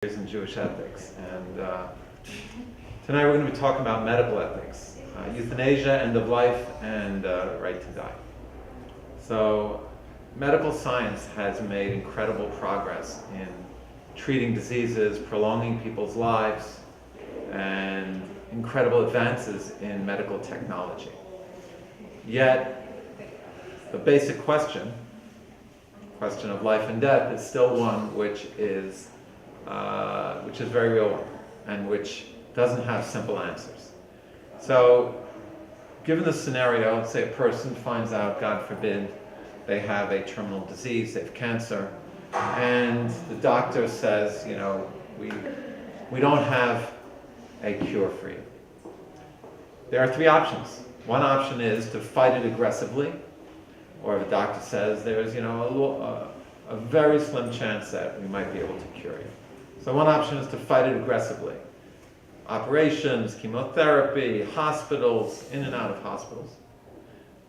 In Jewish ethics, and tonight we're going to be talking about medical ethics, euthanasia, end of life, and right to die. So medical science has made incredible progress in treating diseases, prolonging people's lives, and incredible advances in medical technology. Yet the basic question of life and death, is still one which is very real and which doesn't have simple answers. So, given the scenario, say a person finds out, God forbid, they have a terminal disease, they have cancer, and the doctor says, we don't have a cure for you. There are three options. One option is to fight it aggressively, or the doctor says there's a very slim chance that we might be able to cure you. So one option is to fight it aggressively. Operations, chemotherapy, hospitals, in and out of hospitals.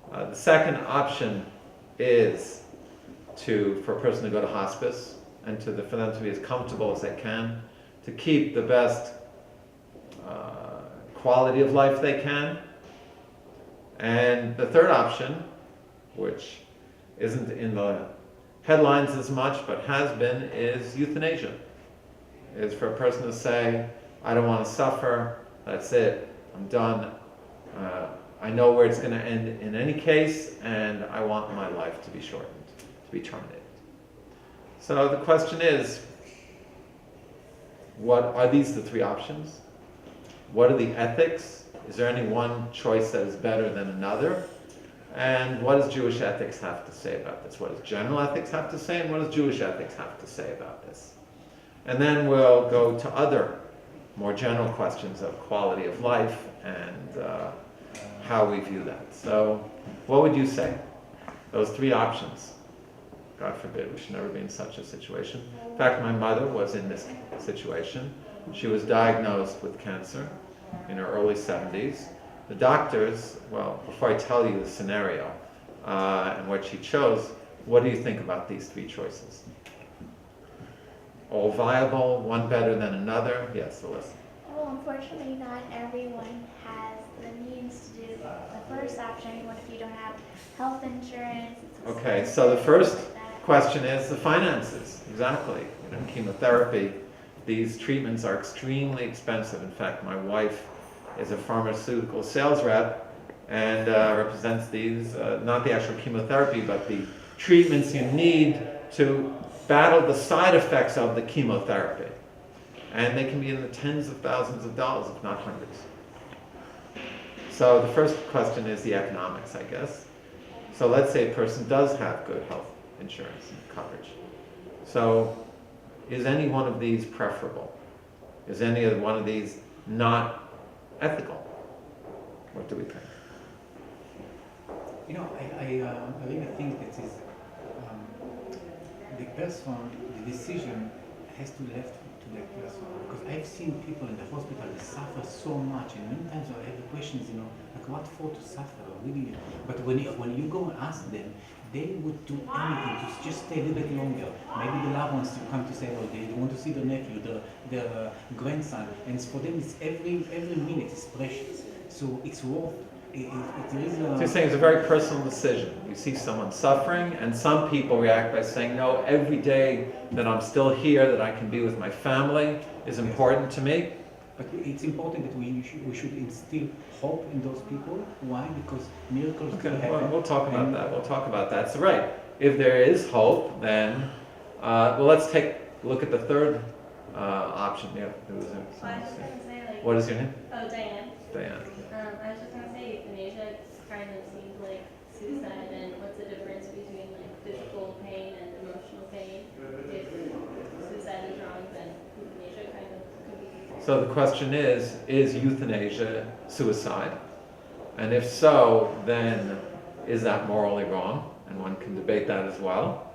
The second option is for a person to go to hospice and for them to be as comfortable as they can, to keep the best quality of life they can. And the third option, which isn't in the headlines as much but has been, is euthanasia. Is for a person to say, I don't want to suffer, that's it, I'm done. I know where it's going to end in any case, and I want my life to be shortened, to be terminated. So the question is, what are these the three options? What are the ethics? Is there any one choice that is better than another? And what does Jewish ethics have to say about this? What does general ethics have to say, and what does Jewish ethics have to say about this? And then we'll go to other more general questions of quality of life and how we view that. So what would you say? Those three options. God forbid, we should never be in such a situation. In fact, my mother was in this situation. She was diagnosed with cancer in her early 70s. The doctors, well, before I tell you the scenario and what she chose, what do you think about these three choices? All viable, one better than another? Yes, Alyssa. Well, unfortunately, not everyone has the means to do the first option. What if you don't have health insurance? Okay, so the first question is the finances. Exactly. Chemotherapy, these treatments are extremely expensive. In fact, my wife is a pharmaceutical sales rep and represents these, not the actual chemotherapy, but the treatments you need to battle the side effects of the chemotherapy. And they can be in the tens of thousands of dollars, if not hundreds. So the first question is the economics, I guess. So let's say a person does have good health insurance coverage. So is any one of these preferable? Is any one of these not ethical? What do we think? I really think that is the person, the decision has to left to that person. Because I've seen people in the hospital that suffer so much, and many times I have the questions, like what for to suffer, really? But when you go and ask them, they would do anything to just stay a little bit longer. Maybe the loved ones to come to say, oh, they want to see their nephew, their grandson, and for them, it's every minute is precious. So it's worth. So you're saying it's a very personal decision. You see someone suffering, and some people react by saying, no, every day that I'm still here, that I can be with my family, is important to me. But it's important that we should instill hope in those people. Why? Because miracles can happen. We'll talk about that. We'll talk about that. So right, if there is hope, then, let's take a look at the third option. Yeah, Well, I was just going to say, what is your name? Oh, Diane. Diane. I was just going to say euthanasia kind of seems like suicide, and what's the difference between like physical pain and emotional pain? If suicide is wrong, then euthanasia kind of could be. So the question is euthanasia suicide? And if so, then is that morally wrong? And one can debate that as well.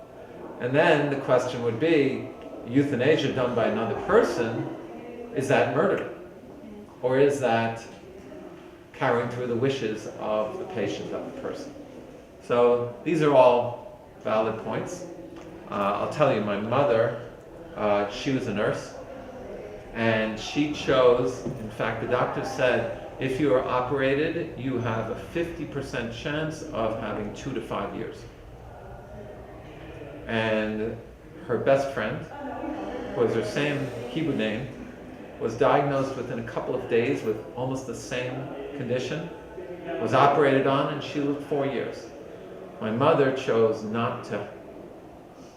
And then the question would be, euthanasia done by another person, is that murder? Or is that carrying through the wishes of the patient, of the person? So these are all valid points. I'll tell you, my mother, she was a nurse, And she chose, in fact, the doctor said, if you are operated, you have a 50% chance of having 2 to 5 years. And her best friend, who was her same Hebrew name, was diagnosed within a couple of days with almost the same condition, was operated on, and she lived 4 years. My mother chose not to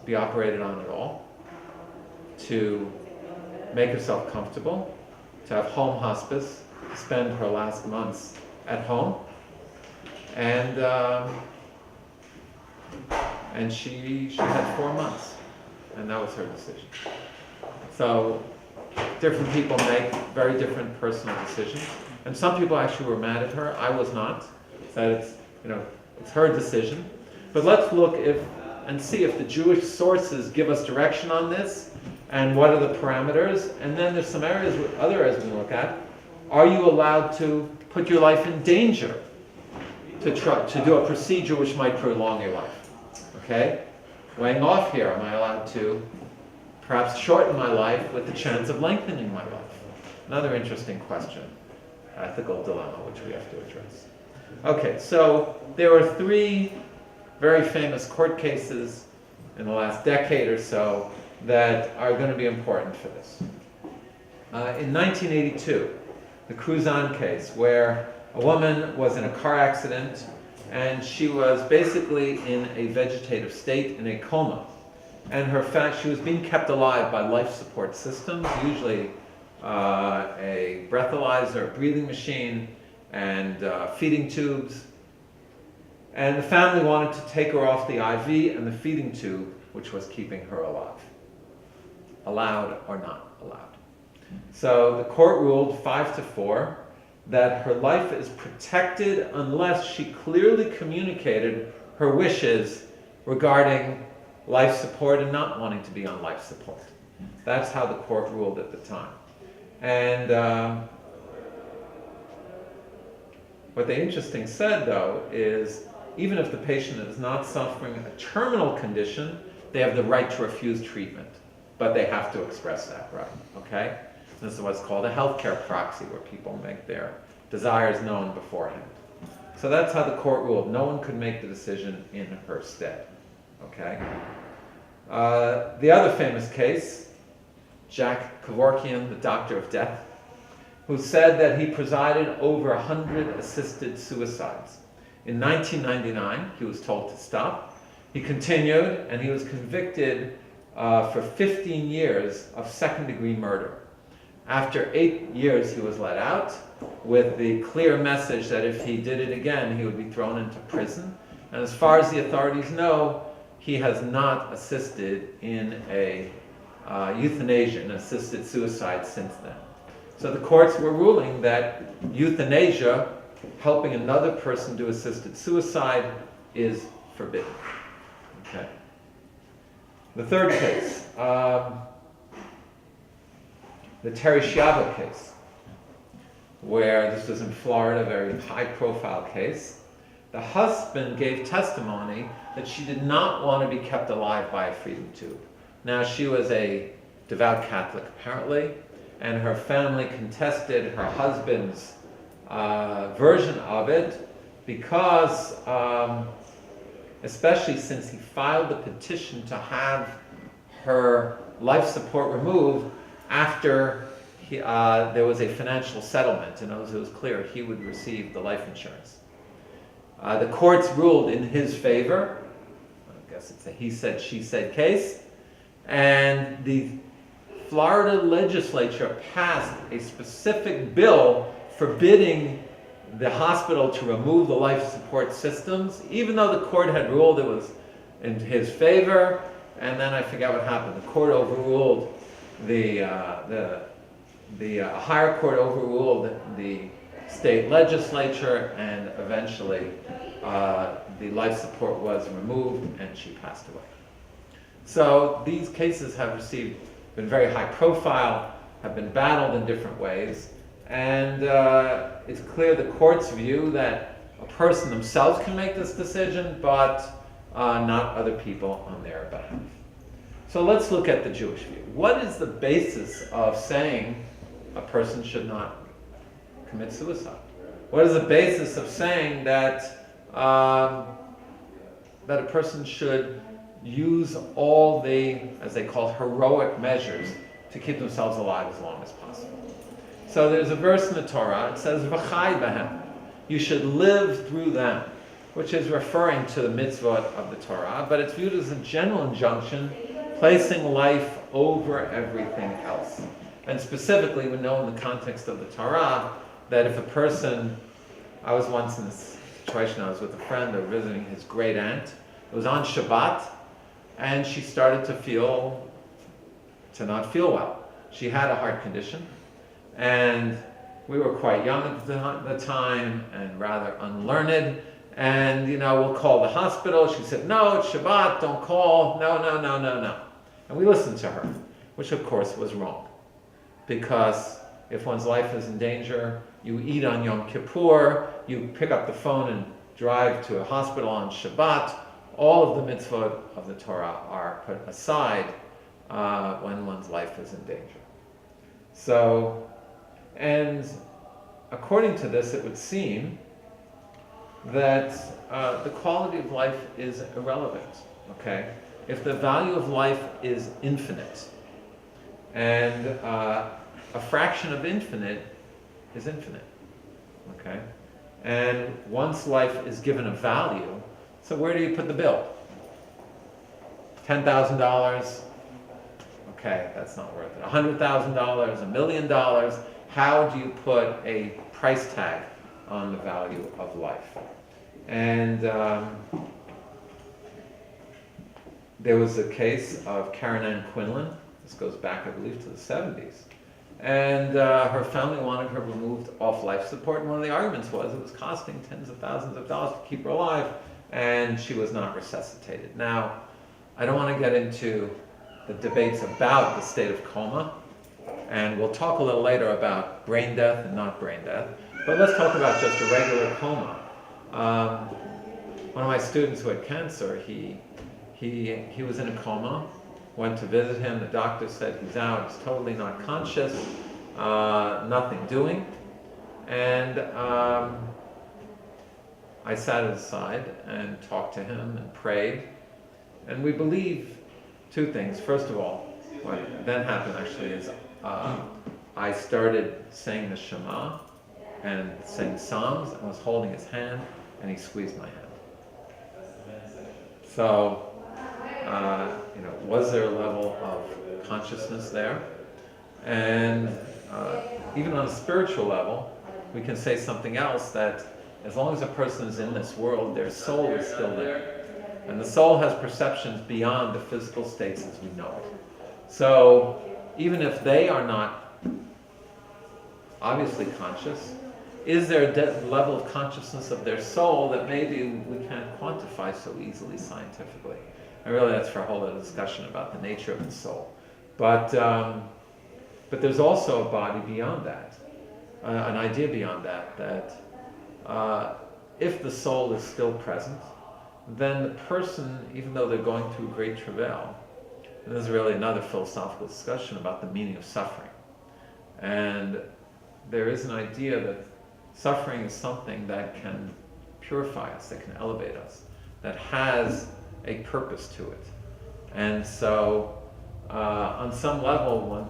be operated on at all, to make herself comfortable, to have home hospice, to spend her last months at home, and she had 4 months, and that was her decision. So different people make very different personal decisions, and some people actually were mad at her. I was not. Said it's her decision. But let's look and see if the Jewish sources give us direction on this, and what are the parameters. And then there's some other areas we can look at. Are you allowed to put your life in danger to do a procedure which might prolong your life? Okay? Weighing off here, am I allowed to perhaps shorten my life with the chance of lengthening my life? Another interesting question, ethical dilemma, which we have to address. Okay, so there are 3 very famous court cases in the last decade or so that are going to be important for this. In 1982, the Cruzan case, where a woman was in a car accident and she was basically in a vegetative state, in a coma. And she was being kept alive by life support systems, usually a breathalyzer, a breathing machine, and feeding tubes. And the family wanted to take her off the IV and the feeding tube, which was keeping her alive. Allowed or not allowed. So the court ruled 5-4 that her life is protected unless she clearly communicated her wishes regarding life support and not wanting to be on life support. That's how the court ruled at the time. And what they interesting said, though, is even if the patient is not suffering a terminal condition, they have the right to refuse treatment. But they have to express that right, okay? This is what's called a healthcare proxy, where people make their desires known beforehand. So that's how the court ruled. No one could make the decision in her stead, okay? The other famous case, Jack Kevorkian, the doctor of death, who said that he presided over 100 assisted suicides. In 1999, he was told to stop. He continued, and he was convicted for 15 years of second-degree murder. After 8 years, he was let out with the clear message that if he did it again, he would be thrown into prison. And as far as the authorities know, he has not assisted in a euthanasia, an assisted suicide, since then. So the courts were ruling that euthanasia, helping another person do assisted suicide, is forbidden. Okay. The third case, the Terry Schiavo case, where this was in Florida, a very high-profile case. The husband gave testimony that she did not want to be kept alive by a feeding tube. Now, she was a devout Catholic, apparently, and her family contested her husband's version of it because, especially since he filed the petition to have her life support removed after there was a financial settlement, and it was clear he would receive the life insurance. The courts ruled in his favor. I guess it's a he said, she said case. And the Florida legislature passed a specific bill forbidding the hospital to remove the life support systems, even though the court had ruled it was in his favor. And then I forget what happened. The court overruled the higher court overruled the state legislature, and eventually the life support was removed and she passed away. So these cases have been very high profile, have been battled in different ways, and it's clear the court's view that a person themselves can make this decision, but not other people on their behalf. So let's look at the Jewish view. What is the basis of saying a person should not commit suicide? What is the basis of saying that that a person should use all the, as they call, heroic measures to keep themselves alive as long as possible? So there's a verse in the Torah, it says, V'chai b'hem, you should live through them, which is referring to the mitzvot of the Torah, but it's viewed as a general injunction, placing life over everything else. And specifically, we know in the context of the Torah that if a person, I was once in this situation, I was with a friend, they were visiting his great aunt. It was on Shabbat, and she started to not feel well. She had a heart condition, and we were quite young at the time and rather unlearned. And, we'll call the hospital. She said, no, it's Shabbat, don't call. No. And we listened to her, which of course was wrong. Because if one's life is in danger, you eat on Yom Kippur, you pick up the phone and drive to a hospital on Shabbat. All of the mitzvot of the Torah are put aside when one's life is in danger. So, and according to this, it would seem that the quality of life is irrelevant, okay? If the value of life is infinite, and a fraction of infinite is infinite, okay? And once life is given a value, so where do you put the bill? $10,000, okay, that's not worth it. $100,000, $1 million, how do you put a price tag on the value of life? And there was a case of Karen Ann Quinlan. This goes back, I believe, to the 70s. And her family wanted her removed off life support, and one of the arguments was it was costing tens of thousands of dollars to keep her alive, and she was not resuscitated. Now, I don't want to get into the debates about the state of coma, and we'll talk a little later about brain death and not brain death, but let's talk about just a regular coma. One of my students who had cancer, he was in a coma, went to visit him, the doctor said he's out, he's totally not conscious, nothing doing, and I sat aside and talked to him and prayed, and we believe two things. First of all, what then happened actually is I started saying the Shema and saying Psalms, and was holding his hand, and he squeezed my hand. So, was there a level of consciousness there? And even on a spiritual level, we can say something else, that as long as a person is in this world, their soul is still there. And the soul has perceptions beyond the physical states as we know it. So even if they are not obviously conscious, is there a level of consciousness of their soul that maybe we can't quantify so easily scientifically? And really that's for a whole other discussion about the nature of the soul. But there's also a body beyond that, an idea beyond that, that if the soul is still present, then the person, even though they're going through great travail, and this is really another philosophical discussion about the meaning of suffering. And there is an idea that suffering is something that can purify us, that can elevate us, that has a purpose to it. And so, on some level,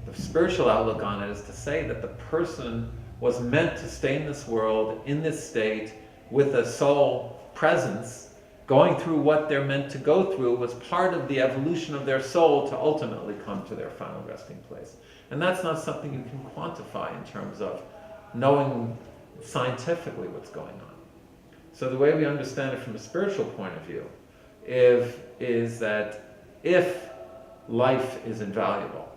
the spiritual outlook on it is to say that the person was meant to stay in this world, in this state, with a soul presence, going through what they're meant to go through, was part of the evolution of their soul to ultimately come to their final resting place. And that's not something you can quantify in terms of knowing scientifically what's going on. So the way we understand it from a spiritual point of view is that if life is invaluable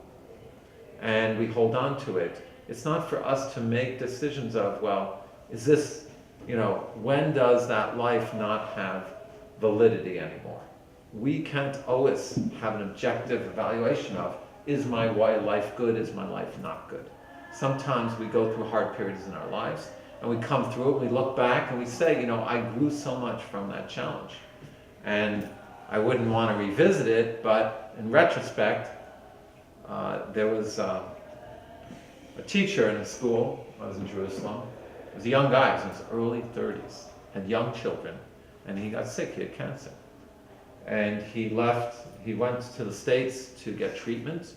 and we hold on to it, it's not for us to make decisions of, well, is this, when does that life not have validity anymore? We can't always have an objective evaluation of, is my life good, is my life not good? Sometimes we go through hard periods in our lives, and we come through it, we look back and we say, I grew so much from that challenge. And I wouldn't want to revisit it, but in retrospect, there was a teacher in a school. I was in Jerusalem. He was a young guy, he was in his early 30s, had young children, and he got sick, he had cancer. And he went to the States to get treatment,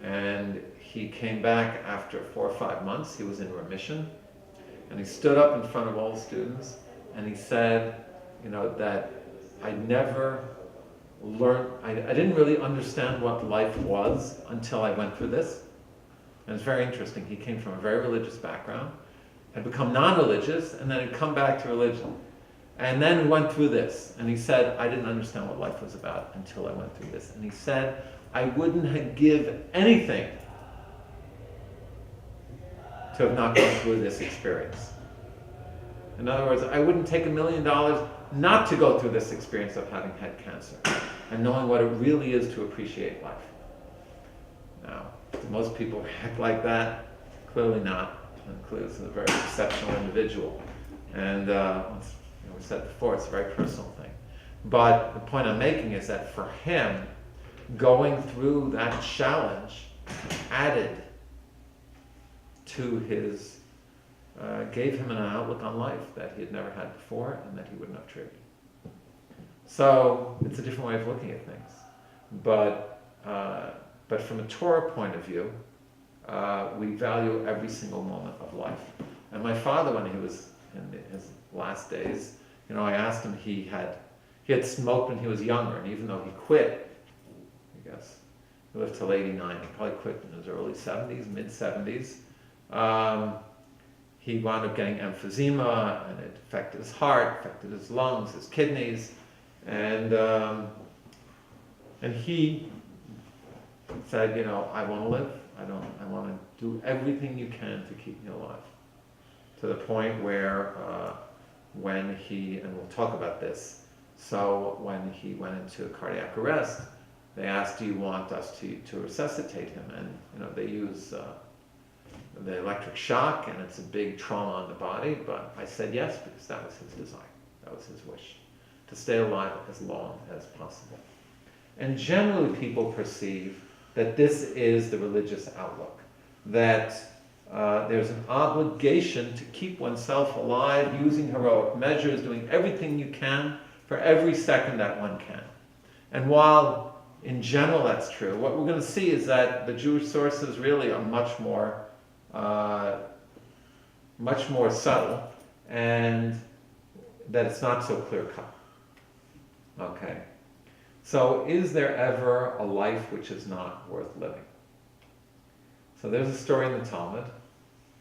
and he came back after 4 or 5 months. He was in remission, and he stood up in front of all the students, and he said, that I never learned, I didn't really understand what life was until I went through this. And it's very interesting. He came from a very religious background, had become non-religious, and then had come back to religion. And then went through this. And he said, I didn't understand what life was about until I went through this. And he said, I wouldn't give anything to have not gone through this experience. In other words, I wouldn't take $1 million not to go through this experience of having had cancer and knowing what it really is to appreciate life. Now, do most people act like that? Clearly not. And clearly this is a very exceptional individual. And we said before, it's a very personal thing. But the point I'm making is that for him, going through that challenge added to his, gave him an outlook on life that he had never had before and that he wouldn't have traded. So it's a different way of looking at things. But from a Torah point of view, we value every single moment of life. And my father, when he was in his last days, I asked him, he had smoked when he was younger, and even though he quit, I guess, he lived till 89, he probably quit in his early 70s, mid-70s, he wound up getting emphysema, and it affected his heart, affected his lungs, his kidneys, and he said, I want to live. I want to do everything you can to keep me alive. To the point where when he, and we'll talk about this, so when he went into cardiac arrest, they asked, do you want us to resuscitate him? And they use the electric shock, and it's a big trauma on the body, but I said yes, because that was his desire. That was his wish, to stay alive as long as possible. And generally people perceive that this is the religious outlook, that there's an obligation to keep oneself alive, using heroic measures, doing everything you can for every second that one can. And while in general that's true, what we're going to see is that the Jewish sources really are much more subtle, and that it's not so clear-cut. Okay. So is there ever a life which is not worth living? So there's a story in the Talmud,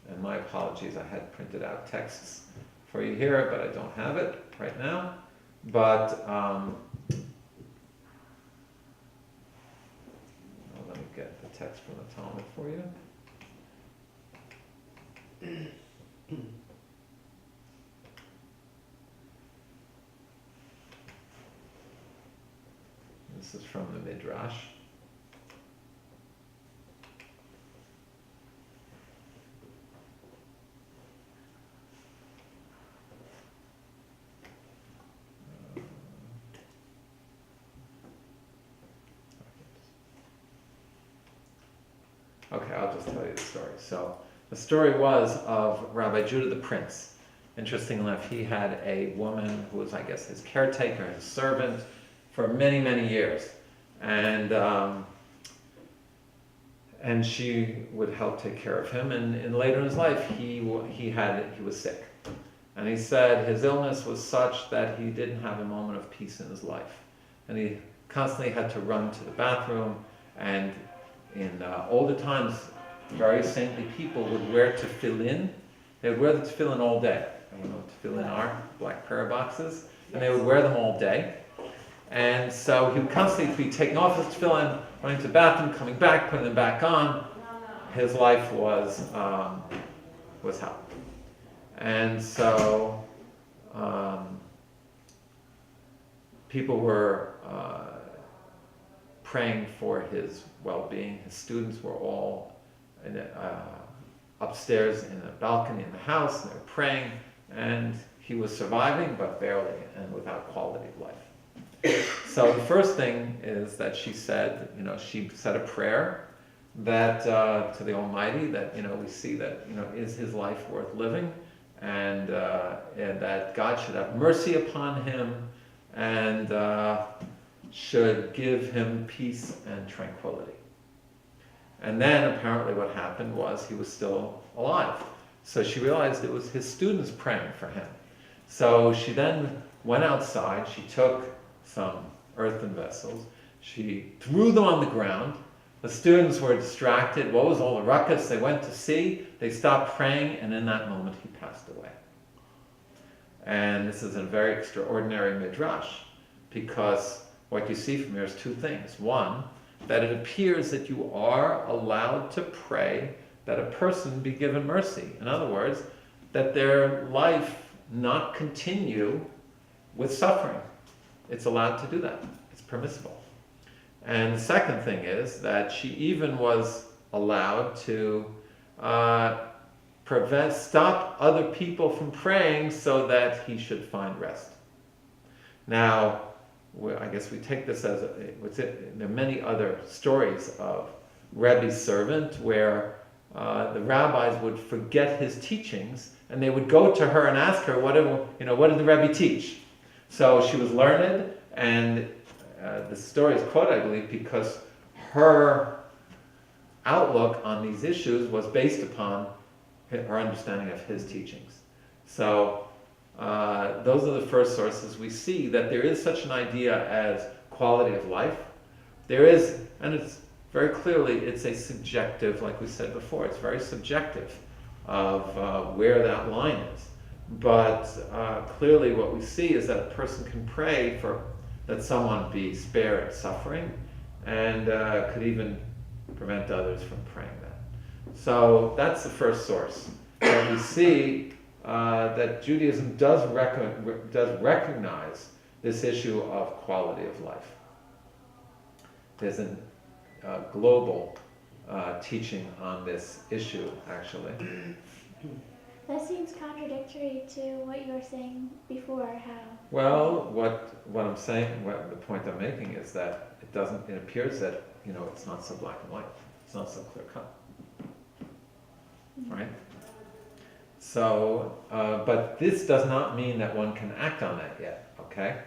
and my apologies, I had printed out texts for you here, but I don't have it right now. But let me get the text from the Talmud for you. This is from the Midrash. Okay, I'll just tell you the story. So the story was of Rabbi Judah the Prince. Interesting enough, he had a woman who was, I guess, his caretaker, his servant, for many, many years. And she would help take care of him. And later in his life, he was sick. And he said his illness was such that he didn't have a moment of peace in his life. And he constantly had to run to the bathroom. And in older times, very saintly people would wear tefillin. They would wear the tefillin all day. I don't know what tefillin are, black prayer boxes. And they would wear them all day. And so he would constantly be taking off his tefillin, running to the bathroom, coming back, putting them back on. His life was hell. And so people were praying for his well-being. His students were all upstairs in a balcony in the house, and they were praying, and he was surviving, but barely, and without quality of life. So the first thing is that she said a prayer that to the Almighty, that we see that is his life worth living, and that God should have mercy upon him and should give him peace and tranquility. And then apparently what happened was he was still alive. So she realized it was his students praying for him. So she then went outside, she took some earthen vessels, she threw them on the ground. The students were distracted. What was all the ruckus? They went to see, they stopped praying, and in that moment he passed away. And this is a very extraordinary midrash, because what you see from here is two things. One, that it appears that you are allowed to pray that a person be given mercy. In other words, that their life not continue with suffering. It's allowed to do that. It's permissible. And the second thing is that she even was allowed to stop other people from praying so that he should find rest. Now, I guess we take this as there are many other stories of Rebbe's servant where the rabbis would forget his teachings, and they would go to her and ask her, what did the Rebbe teach? So she was learned, and the story is quoted, I believe, because her outlook on these issues was based upon her understanding of his teachings. So those are the first sources we see that there is such an idea as quality of life. There is, and it's very clearly, it's a subjective, like we said before, it's very subjective of where that line is. But clearly what we see is that a person can pray for that someone be spared suffering, and could even prevent others from praying that. So that's the first source. And we see that Judaism does recognize this issue of quality of life. There's a global teaching on this issue, actually. That seems contradictory to what you were saying before, how... Well, what I'm saying, the point I'm making is that it appears that, it's not so black and white. It's not so clear cut. Right? So, but this does not mean that one can act on that yet, okay?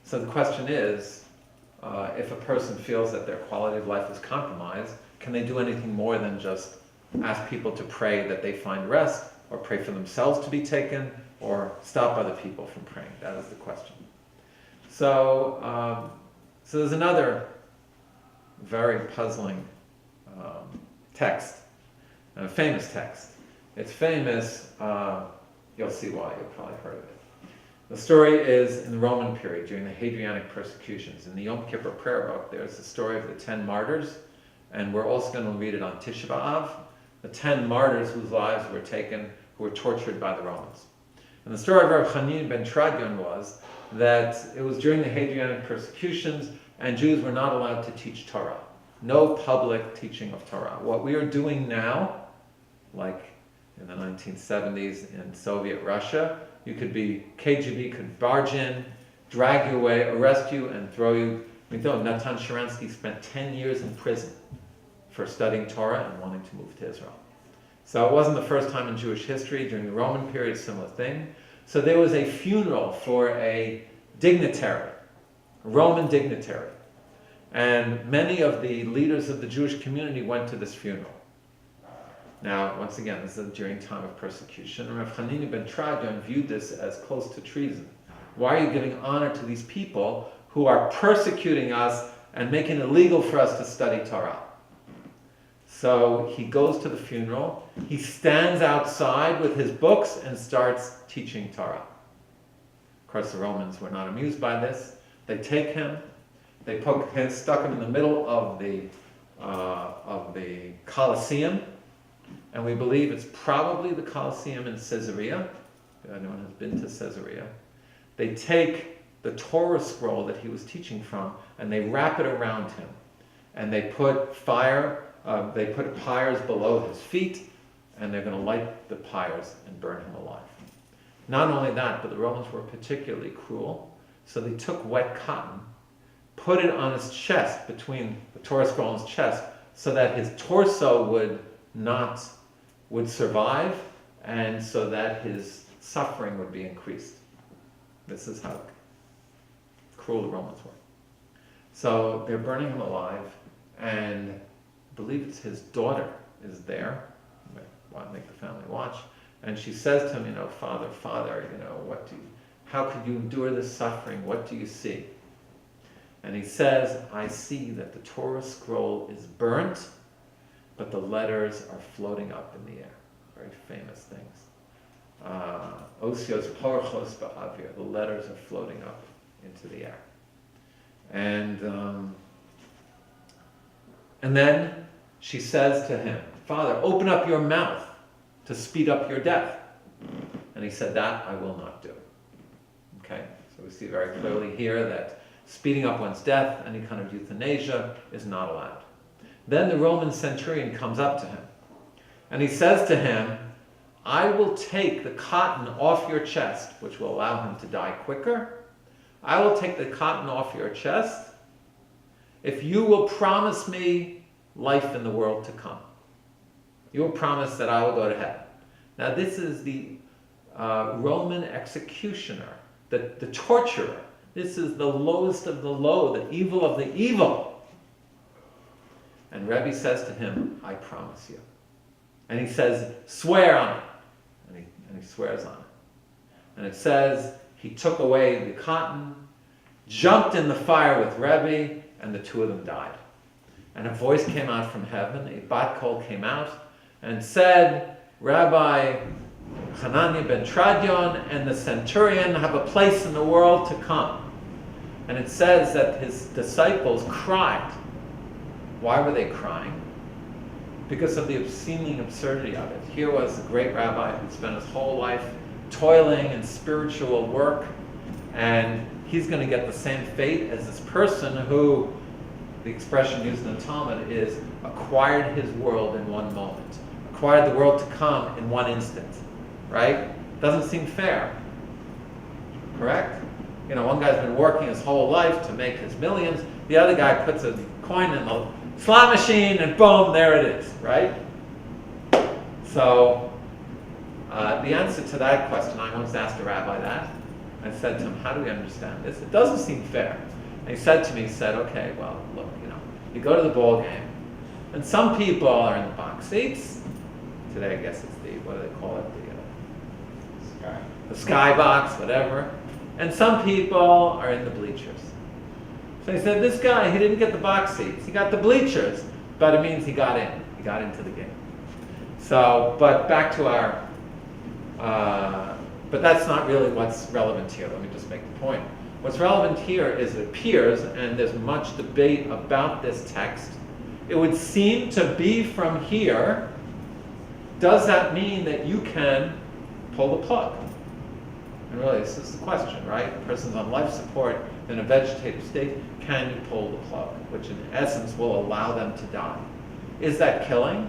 So the question is, if a person feels that their quality of life is compromised, can they do anything more than just ask people to pray that they find rest, or pray for themselves to be taken, or stop other people from praying? That is the question. So, so there's another very puzzling text, a famous text. It's famous, you'll see why, you've probably heard of it. The story is in the Roman period, during the Hadrianic persecutions. In the Yom Kippur prayer book, there's the story of the 10 martyrs, and we're also going to read it on Tisha B'Av, the 10 martyrs whose lives were taken, who were tortured by the Romans. And the story of Rav Chanin ben Tradion was that it was during the Hadrianic persecutions, and Jews were not allowed to teach Torah. No public teaching of Torah. What we are doing now, like in the 1970s in Soviet Russia, KGB could barge in, drag you away, arrest you, and throw you. Natan Sharansky spent 10 years in prison for studying Torah and wanting to move to Israel. So it wasn't the first time in Jewish history. During the Roman period, similar thing. So there was a funeral for a dignitary, a Roman dignitary. And many of the leaders of the Jewish community went to this funeral. Now, once again, this is during time of persecution. And Rav Hanina ben Tradion viewed this as close to treason. Why are you giving honor to these people who are persecuting us and making it illegal for us to study Torah? So he goes to the funeral, he stands outside with his books and starts teaching Torah. Of course, the Romans were not amused by this. They take him, they stuck him in the middle of the Colosseum, and we believe it's probably the Colosseum in Caesarea. If anyone has been to Caesarea. They take the Torah scroll that he was teaching from, and they wrap it around him. And they put pyres below his feet, and they're going to light the pyres and burn him alive. Not only that, but the Romans were particularly cruel. So they took wet cotton, put it on his chest, between the Torah scroll and his chest, so that his torso would survive, and so that his suffering would be increased. This is how cruel the Romans were. So they're burning him alive, and I believe it's his daughter is there. I make the family watch, and she says to him, Father, how could you endure this suffering? What do you see? And he says, I see that the Torah scroll is burnt, but the letters are floating up in the air. Very famous things. Osios porchos ba'avir. The letters are floating up into the air. And then she says to him, Father, open up your mouth to speed up your death. And he said, that I will not do. Okay? So we see very clearly here that speeding up one's death, any kind of euthanasia, is not allowed. Then the Roman centurion comes up to him, and he says to him, I will take the cotton off your chest, which will allow him to die quicker. I will take the cotton off your chest if you will promise me life in the world to come. You will promise that I will go to heaven. Now this is the Roman executioner, the torturer. This is the lowest of the low, the evil of the evil. And Rebbe says to him, I promise you. And he says, swear on it. And he swears on it. And it says, he took away the cotton, jumped in the fire with Rebbe, and the two of them died. And a voice came out from heaven, a bat kol came out, and said, Rabbi Hananiah ben Tradion and the centurion have a place in the world to come. And it says that his disciples cried. Why were they crying? Because of the seeming absurdity of it. Here was a great rabbi who spent his whole life toiling in spiritual work, and he's going to get the same fate as this person who, the expression used in the Talmud is, acquired his world in one moment. Acquired the world to come in one instant. Right? Doesn't seem fair. Correct? One guy's been working his whole life to make his millions. The other guy puts a coin in the slot machine and boom, there it is. Right? So, the answer to that question, I once asked a rabbi that. I said to him, how do we understand this? It doesn't seem fair. And he said to me, okay, well, look, you go to the ball game, and some people are in the box seats. Today, I guess it's what do they call it? The sky box, whatever. And some people are in the bleachers. So he said, this guy, he didn't get the box seats. He got the bleachers. But it means he got in. He got into the game. So, but back to our... but that's not really what's relevant here. Let me just make the point. What's relevant here is it appears, and there's much debate about this text, it would seem to be from here. Does that mean that you can pull the plug? And really, this is the question, right? A person's on life support in a vegetative state. Can you pull the plug? Which in essence will allow them to die. Is that killing?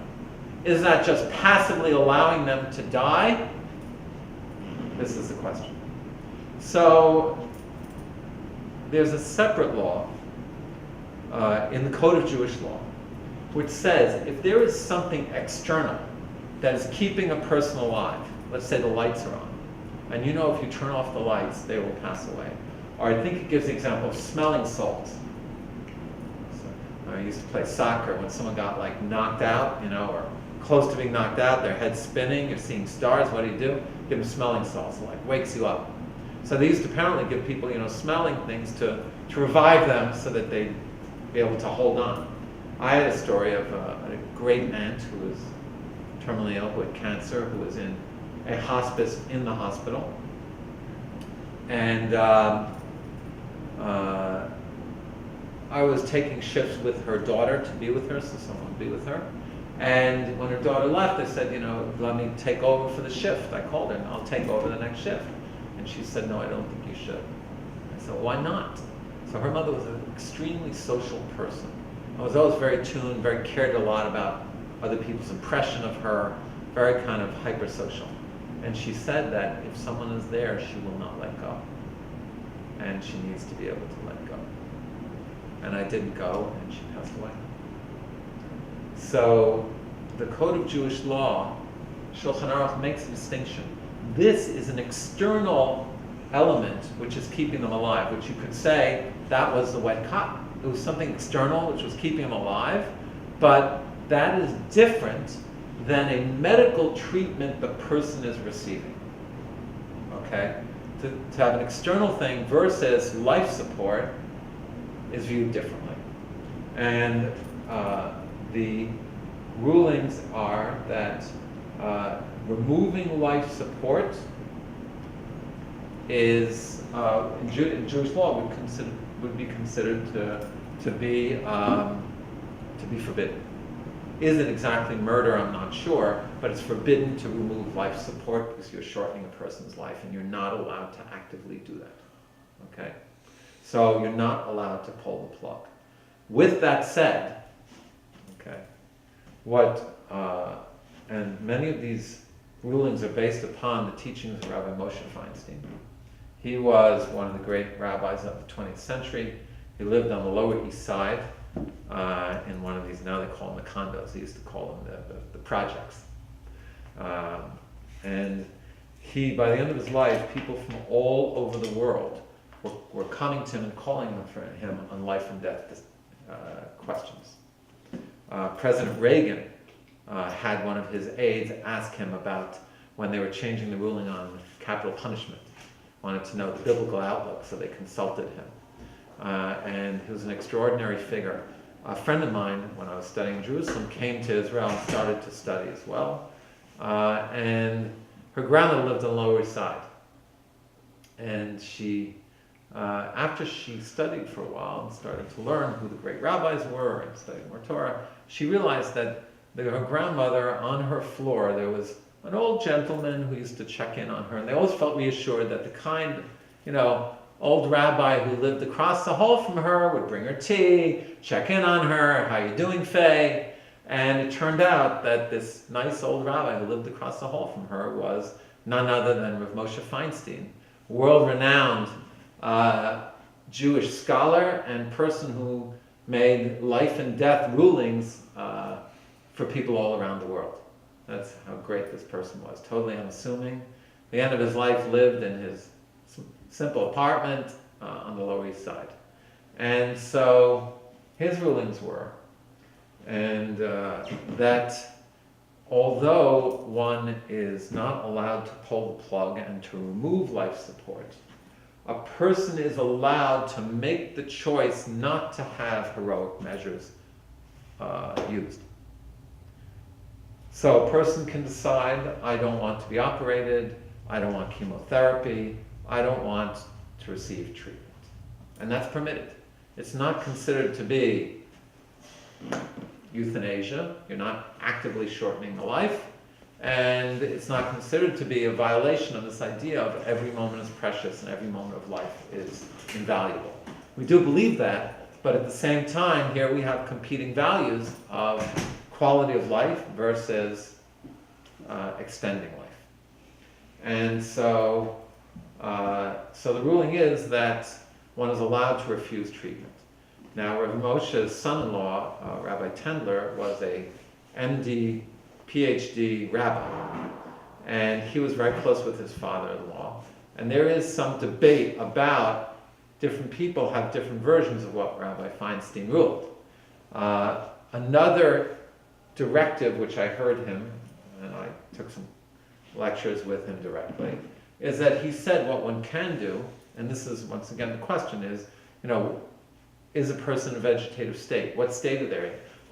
Is that just passively allowing them to die? This is the question. So, there's a separate law in the Code of Jewish Law, which says if there is something external that is keeping a person alive, let's say the lights are on, and if you turn off the lights, they will pass away. Or I think it gives the example of smelling salts. So, I used to play soccer when someone got knocked out, or close to being knocked out, their head's spinning, you're seeing stars, what do? Give them smelling salts, wakes you up. So they used to apparently give people, smelling things to revive them so that they'd be able to hold on. I had a story of a great aunt who was terminally ill, who had cancer, who was in a hospice in the hospital. And I was taking shifts with her daughter to be with her, so someone would be with her. And when her daughter left, I said, let me take over for the shift. I called her, and I'll take over the next shift. And she said, no, I don't think you should. I said, why not? So her mother was an extremely social person. I was always very tuned, very cared a lot about other people's impression of her, very kind of hypersocial. And she said that if someone is there, she will not let go. and she needs to be able to let go. And I didn't go, and she passed away. So the Code of Jewish Law, Shulchan Aruch, makes a distinction. This is an external element which is keeping them alive, which you could say that was the wet cotton. It was something external which was keeping them alive, but that is different than a medical treatment the person is receiving. Okay? To have an external thing versus life support is viewed differently. And the rulings are that removing life support is, in Jewish law, would be considered to be forbidden. Is it exactly murder? I'm not sure, but it's forbidden to remove life support because you're shortening a person's life, and you're not allowed to actively do that. Okay, so you're not allowed to pull the plug. With that said, okay, and many of these rulings are based upon the teachings of Rabbi Moshe Feinstein. He was one of the great rabbis of the 20th century. He lived on the Lower East Side in one of these, now they call them the condos. They used to call them the projects. And he, by the end of his life, people from all over the world were coming to him and calling for him on life and death questions. President Reagan had one of his aides ask him about when they were changing the ruling on capital punishment. Wanted to know the biblical outlook, so they consulted him. And he was an extraordinary figure. A friend of mine, when I was studying in Jerusalem, came to Israel and started to study as well. And her grandmother lived on the Lower East Side. And she, after she studied for a while and started to learn who the great rabbis were and studied more Torah, she realized that her grandmother, on her floor, there was an old gentleman who used to check in on her, and they always felt reassured that the kind, old rabbi who lived across the hall from her would bring her tea, check in on her, how you doing, Faye? And it turned out that this nice old rabbi who lived across the hall from her was none other than Rav Moshe Feinstein, world-renowned Jewish scholar and person who made life and death rulings for people all around the world. That's how great this person was. Totally unassuming. At the end of his life, lived in his simple apartment on the Lower East Side. And so his rulings were, and that although one is not allowed to pull the plug and to remove life support, a person is allowed to make the choice not to have heroic measures used. So a person can decide, I don't want to be operated, I don't want chemotherapy, I don't want to receive treatment. And that's permitted. It's not considered to be euthanasia. You're not actively shortening the life. And it's not considered to be a violation of this idea of every moment is precious and every moment of life is invaluable. We do believe that, but at the same time, here we have competing values of quality of life versus extending life. And so the ruling is that one is allowed to refuse treatment. Now, Rav Moshe's son-in-law, Rabbi Tendler, was a MD, PhD rabbi, and he was very close with his father-in-law. And there is some debate about different people have different versions of what Rabbi Feinstein ruled. Another directive, which I heard him, and I took some lectures with him directly, is that he said what one can do, and this is, once again, the question is, is a person in a vegetative state? What state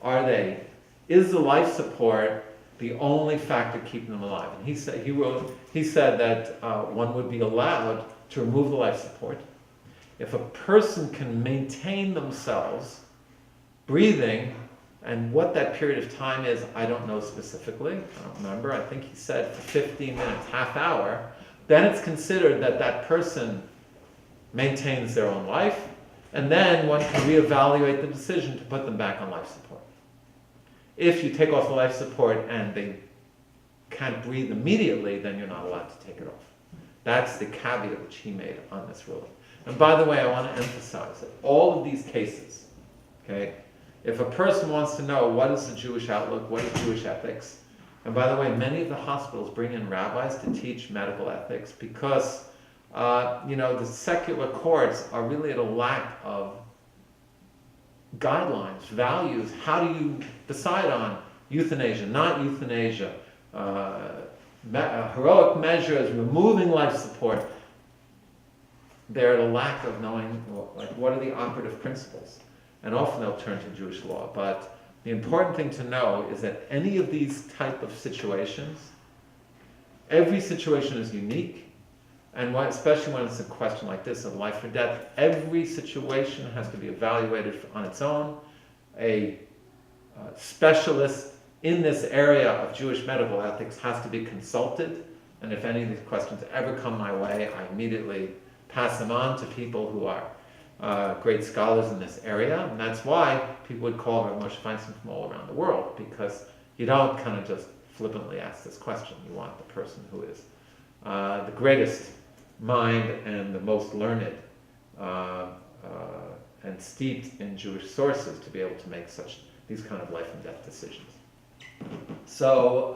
are they? Is the life support the only factor keeping them alive? And he said that one would be allowed to remove the life support if a person can maintain themselves breathing. And what that period of time is, I don't know specifically. I don't remember. I think he said for 15 minutes, half hour. Then it's considered that that person maintains their own life. And then one can reevaluate the decision to put them back on life support. If you take off the life support and they can't breathe immediately, then you're not allowed to take it off. That's the caveat which he made on this ruling. And by the way, I want to emphasize that all of these cases, okay, if a person wants to know what is the Jewish outlook, what is Jewish ethics, and by the way, many of the hospitals bring in rabbis to teach medical ethics because, the secular courts are really at a lack of guidelines, values. How do you decide on euthanasia, not euthanasia, heroic measures, removing life support? They're at a lack of knowing what are the operative principles. And often they'll turn to Jewish law. But the important thing to know is that any of these type of situations, every situation is unique. And especially when it's a question like this of life or death, every situation has to be evaluated on its own. A specialist in this area of Jewish medical ethics has to be consulted. And if any of these questions ever come my way, I immediately pass them on to people who are great scholars in this area. And that's why people would call Rav Moshe Feinstein from all around the world, because you don't kind of just flippantly ask this question. You want the person who is the greatest mind and the most learned and steeped in Jewish sources to be able to make these kind of life and death decisions. So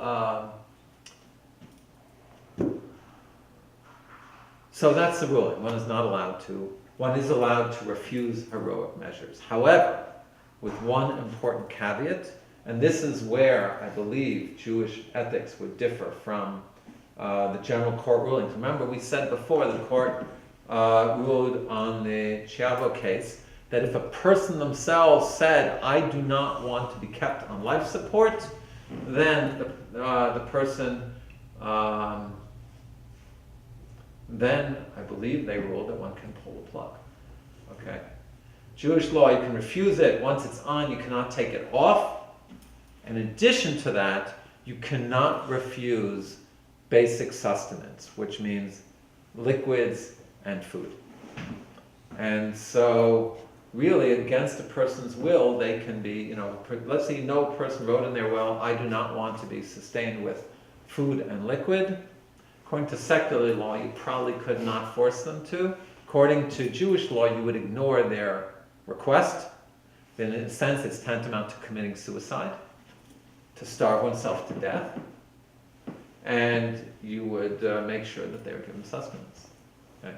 that's the ruling. One is allowed to refuse heroic measures. However, with one important caveat, and this is where I believe Jewish ethics would differ from the general court rulings. Remember, we said before the court ruled on the Chiavo case that if a person themselves said, I do not want to be kept on life support, then the person, then I believe they ruled that one can pull the plug. Okay? Jewish law, you can refuse it. Once it's on, you cannot take it off. And in addition to that, you cannot refuse basic sustenance, which means liquids and food. And so, really, against a person's will, they can be, let's say no person wrote in their will, I do not want to be sustained with food and liquid. According to secular law, you probably could not force them to. According to Jewish law, you would ignore their request. Then in a sense, it's tantamount to committing suicide, to starve oneself to death. And you would make sure that they were given sustenance. Okay?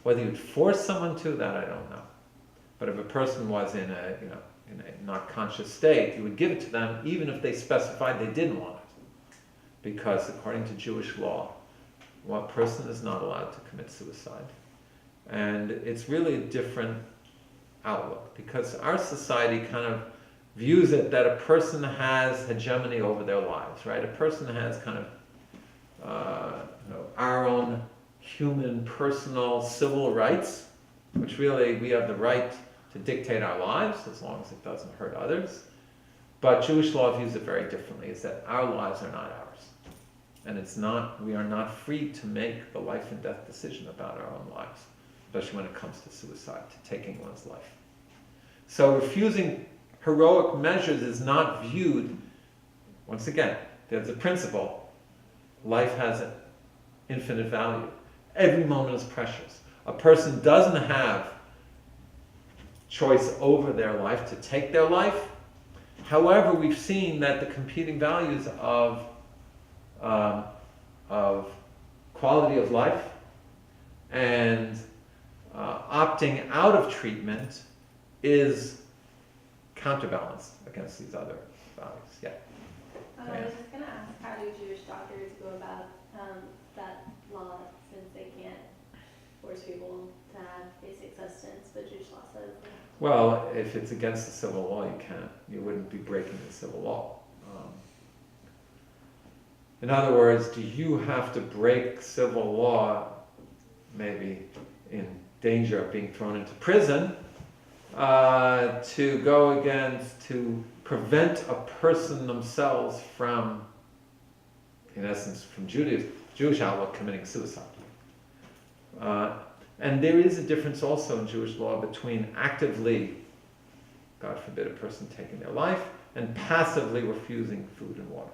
Whether you'd force someone to, that I don't know. But if a person was in a not conscious state, you would give it to them even if they specified they didn't want it. Because according to Jewish law, one person is not allowed to commit suicide. And it's really a different outlook, because our society kind of views it that a person has hegemony over their lives, right? A person has kind of our own human, personal, civil rights, which really we have the right to dictate our lives as long as it doesn't hurt others. But Jewish law views it very differently, is that our lives are not ours. And we are not free to make the life and death decision about our own lives, especially when it comes to suicide, to taking one's life. So refusing heroic measures is not viewed, once again, there's a principle, life has an infinite value. Every moment is precious. A person doesn't have choice over their life to take their life. However, we've seen that the competing values of quality of life and opting out of treatment is counterbalanced against these other values. Yeah. I was just going to ask, how do Jewish doctors go about that law, since they can't force people to have basic sustenance, but Jewish law says that? Well, if it's against the civil law, you can't. You wouldn't be breaking the civil law. In other words, do you have to break civil law, maybe in danger of being thrown into prison, to prevent a person themselves from, in essence, from Jewish outlook, committing suicide? And there is a difference also in Jewish law between actively, God forbid, a person taking their life, and passively refusing food and water.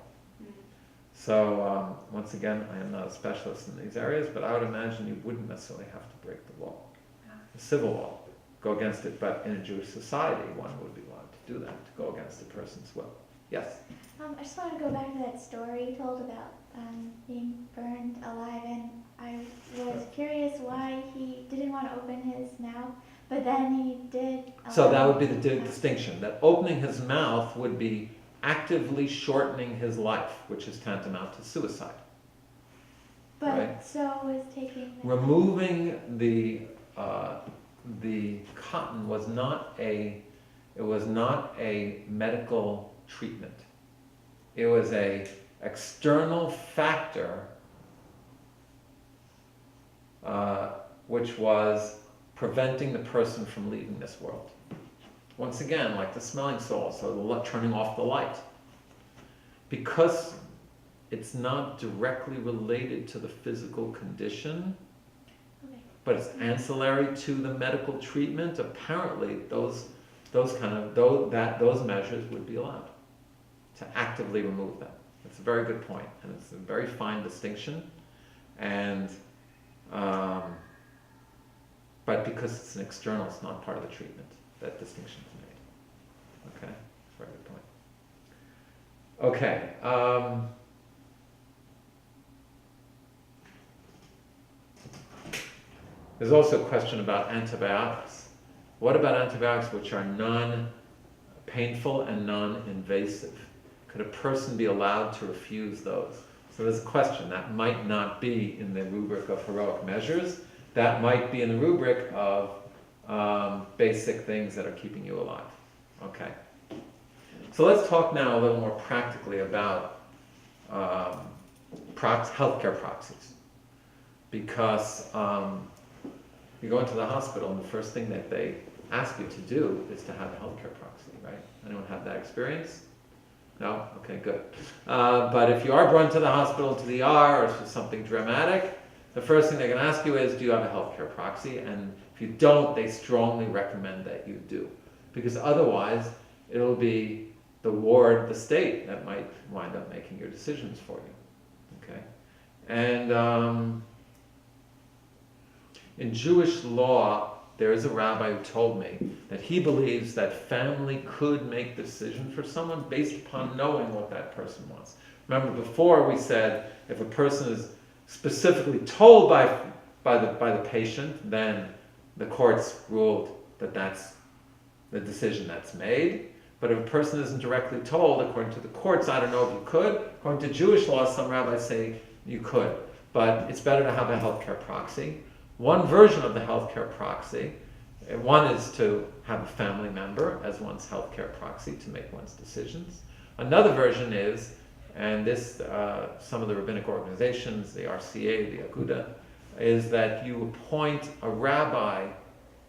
So, once again, I am not a specialist in these areas, but I would imagine you wouldn't necessarily have to break the law. civil law, go against it. But in a Jewish society, one would be allowed to do that, to go against a person's will. Yes? I just want to go back to that story you told about being burned alive, and I was curious why he didn't want to open his mouth, but then he did. So that would be the distinction, that opening his mouth would be actively shortening his life, which is tantamount to suicide. But right. so was taking. Removing the cotton was not a medical treatment. It was a external factor which was preventing the person from leaving this world. Once again, like the smelling salts or the turning off the light. Because it's not directly related to the physical condition, Okay. but it's ancillary to the medical treatment, apparently those measures would be allowed to actively remove them. It's a very good point, and it's a very fine distinction. And but because it's an external, it's not part of the treatment. That distinction is made. Okay, very good point. Okay. There's also a question about antibiotics. What about antibiotics which are non-painful and non-invasive? Could a person be allowed to refuse those? So there's a question. That might not be in the rubric of heroic measures. That might be in the rubric of basic things that are keeping you alive. Okay. So let's talk now a little more practically about healthcare proxies. Because you go into the hospital and the first thing that they ask you to do is to have a healthcare proxy, right? Anyone have that experience? No? Okay, good. But if you are brought to the hospital, to the ER, or for something dramatic, the first thing they're going to ask you is, do you have a healthcare proxy? And if you don't, they strongly recommend that you do. Because otherwise, it'll be the ward, the state, that might wind up making your decisions for you. Okay? And in Jewish law, there is a rabbi who told me that he believes that family could make the decision for someone based upon knowing what that person wants. Remember, before we said if a person is specifically told by the patient, then the courts ruled that that's the decision that's made. But if a person isn't directly told, according to the courts, I don't know if you could. According to Jewish law, some rabbis say you could. But it's better to have a healthcare proxy. One version of the healthcare proxy, one is to have a family member as one's healthcare proxy to make one's decisions. Another version is, and this some of the rabbinic organizations, the RCA, the Aguda, is that you appoint a rabbi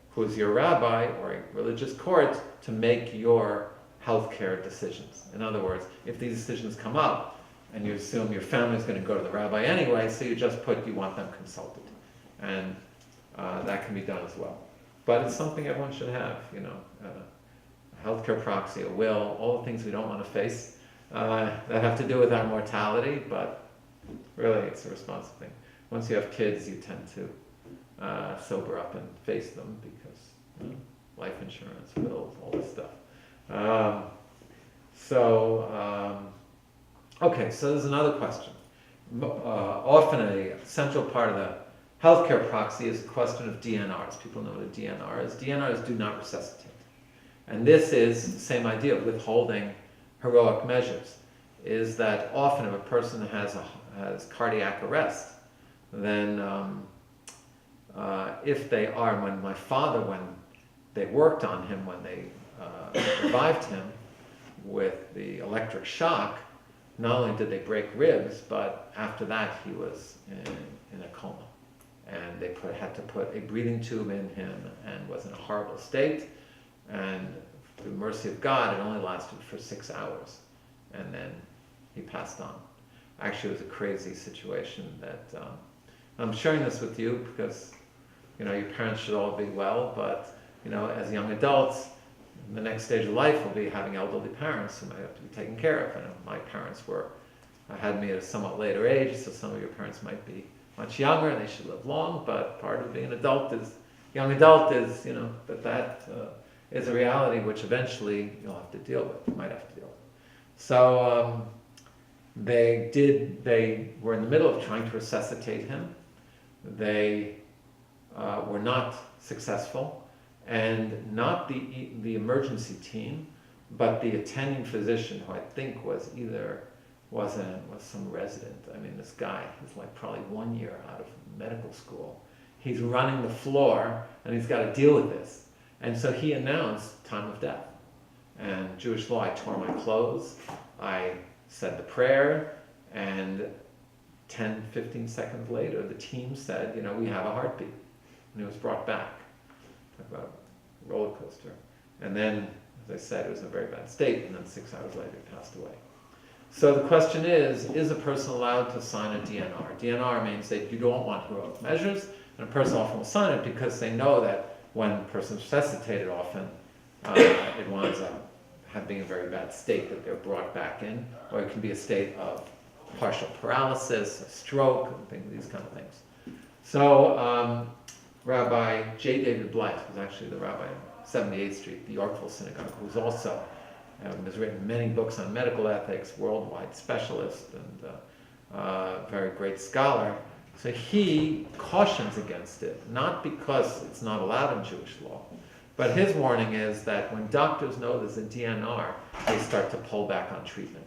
who is your rabbi or a religious court to make your healthcare decisions. In other words, if these decisions come up and you assume your family is going to go to the rabbi anyway, so you just put you want them consulted. And that can be done as well. But it's something everyone should have, a healthcare proxy, a will, all the things we don't want to face that have to do with our mortality, but really it's a responsible thing. Once you have kids, you tend to sober up and face them because life insurance, wills, all this stuff. Okay, so there's another question. Often a central part of the healthcare proxy is a question of DNRs. People know what a DNR is. DNRs do not resuscitate. And this is the same idea of withholding heroic measures, is that often if a person has cardiac arrest, then if they are, when they worked on him, when they revived him with the electric shock, not only did they break ribs, but after that he was in a coma. And they had to put a breathing tube in him and was in a horrible state. And through the mercy of God, it only lasted for 6 hours. And then he passed on. Actually, it was a crazy situation that I'm sharing this with you because, your parents should all be well, but, as young adults, the next stage of life will be having elderly parents who might have to be taken care of. I know my parents had me at a somewhat later age, so some of your parents might be much younger and they should live long, but part of being an adult is young adult is, that is a reality which eventually you'll have to deal with, you might have to deal with. So they were in the middle of trying to resuscitate him. They were not successful, and not the emergency team, but the attending physician, who I think was some resident. I mean, this guy, he's like probably 1 year out of medical school. He's running the floor, and he's got to deal with this. And so he announced time of death. And Jewish law, I tore my clothes, I said the prayer, and 10, 15 seconds later, the team said, we have a heartbeat. And he was brought back. Talk about a roller coaster. And then, as I said, it was in a very bad state, and then 6 hours later, he passed away. So the question is a person allowed to sign a DNR? DNR means that you don't want heroic measures, and a person often will sign it because they know that when a person is resuscitated often, it winds up being a very bad state that they're brought back in, or it can be a state of partial paralysis, a stroke, these kind of things. So Rabbi J. David Blythe was actually the rabbi on 78th Street, the Yorkville Synagogue, who's also has written many books on medical ethics, worldwide specialist, and very great scholar. So he cautions against it, not because it's not allowed in Jewish law, but his warning is that when doctors know there's a DNR, they start to pull back on treatment.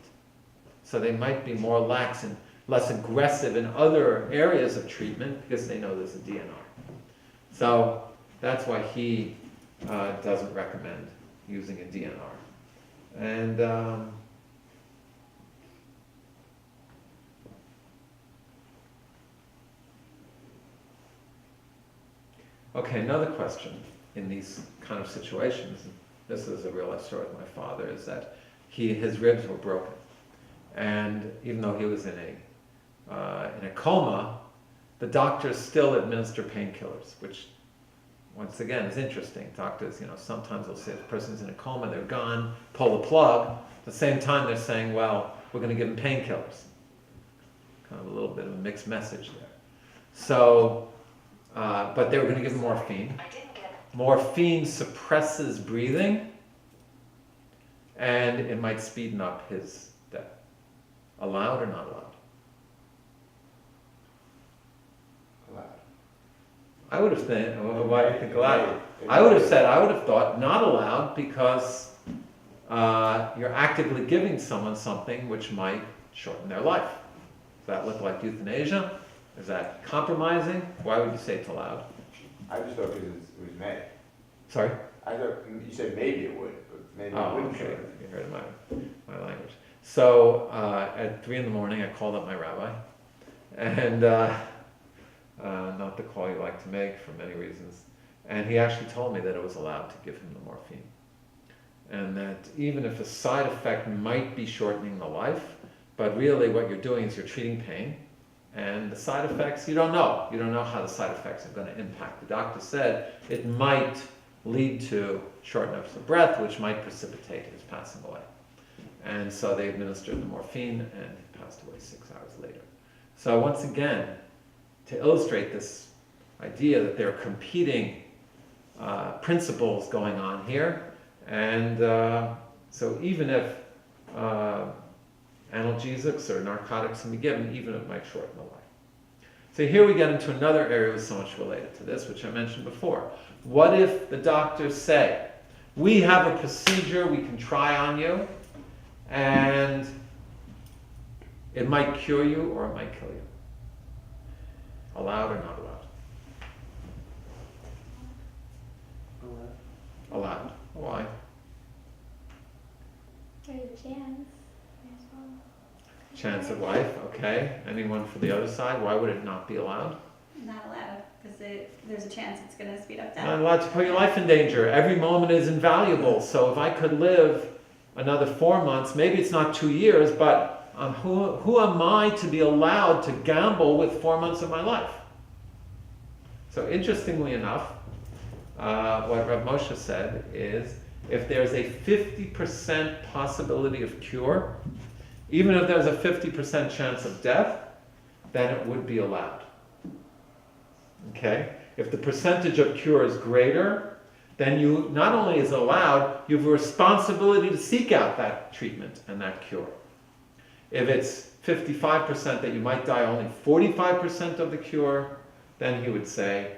So they might be more lax and less aggressive in other areas of treatment because they know there's a DNR. So that's why he doesn't recommend using a DNR. And okay, another question in these kind of situations, and this is a real life story with my father, is that his ribs were broken. And even though he was in a coma, the doctors still administer painkillers, which once again is interesting. Doctors, sometimes they'll say if the person's in a coma, they're gone, pull the plug. At the same time, they're saying, well, we're going to give them painkillers. Kind of a little bit of a mixed message there. So, but they were going to give him morphine. Morphine suppresses breathing, and it might speed up his death. Allowed or not allowed? I would have said, why do you think allowed? I would have thought not allowed because you're actively giving someone something which might shorten their life. Does that look like euthanasia? Is that compromising? Why would you say it's allowed? I just thought because it was May. Sorry? I thought you said maybe it would, but maybe it wouldn't. Okay. You heard my language. So at 3 a.m, I called up my rabbi, and not the call you like to make for many reasons, and he actually told me that it was allowed to give him the morphine, and that even if a side effect might be shortening the life, but really what you're doing is you're treating pain, and the side effects, you don't know. You don't know how the side effects are going to impact. The doctor said it might lead to shortness of breath, which might precipitate his passing away. And so they administered the morphine, and he passed away 6 hours later. So once again, to illustrate this idea that there are competing principles going on here, and so even if analgesics or narcotics can be given, even if it might shorten the life. So here we get into another area that's so much related to this, which I mentioned before. What if the doctors say, we have a procedure we can try on you, and it might cure you or it might kill you? Allowed or not allowed? Allowed. Why? There's a chance as well. Chance of life, okay. Anyone for the other side? Why would it not be allowed? Not allowed, because there's a chance it's going to speed up Not death. allowed to put your life in danger. Every moment is invaluable. So if I could live another 4 months, maybe it's not 2 years, but who am I to be allowed to gamble with 4 months of my life? So interestingly enough, what Rav Moshe said is, if there's a 50% possibility of cure, even if there's a 50% chance of death, then it would be allowed. Okay? If the percentage of cure is greater, then you not only is it allowed, you have a responsibility to seek out that treatment and that cure. If it's 55% that you might die only 45% of the cure, then he would say,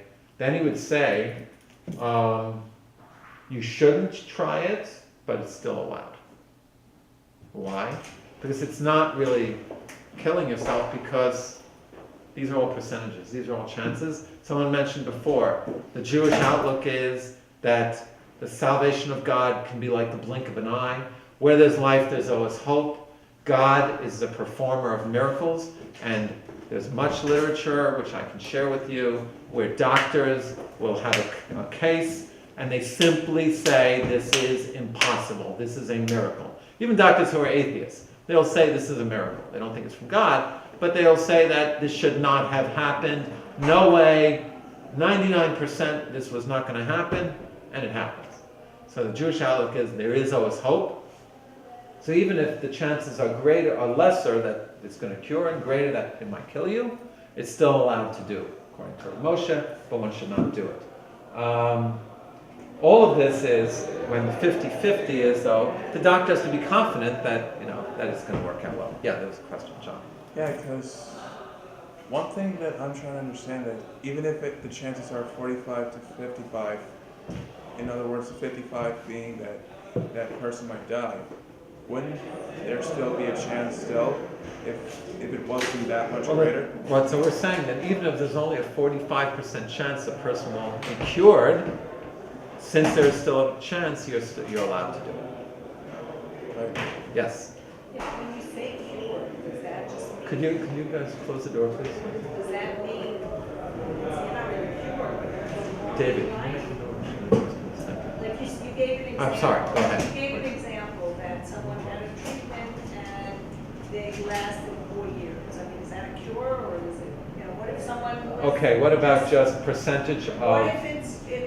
you shouldn't try it, but it's still allowed. Why? Because it's not really killing yourself, because these are all percentages, these are all chances. Someone mentioned before, the Jewish outlook is that the salvation of God can be like the blink of an eye. Where there's life, there's always hope. God is the performer of miracles, and there's much literature, which I can share with you, where doctors will have a case, and they simply say, this is impossible, this is a miracle. Even doctors who are atheists, they'll say this is a miracle. They don't think it's from God, but they'll say that this should not have happened. No way, 99% this was not going to happen, and it happens. So the Jewish outlook is there is always hope. So even if the chances are greater or lesser that it's going to cure and greater that it might kill you, it's still allowed to do, according to Moshe, but one should not do it. All of this is, when the 50-50 is, though, the doctor has to be confident that, that it's going to work out well. Yeah, there was a question, John. Yeah, because one thing that I'm trying to understand that even if the chances are 45 to 55, in other words, the 55 being that person might die, wouldn't there still be a chance still if it wasn't that much greater? Well, so we're saying that even if there's only a 45% chance the person will be cured, since there's still a chance, you're allowed to do it. Right. Yes. When you say cure, does that just mean, Could you guys close the door, please? does that mean it's not really a cure, but it's David. like you gave an example. I'm sorry, go ahead. You gave an example that someone had a treatment and they lasted 4 years. I mean, is that a cure, or is it, what if someone was, Okay, what about just percentage what of... if it's 3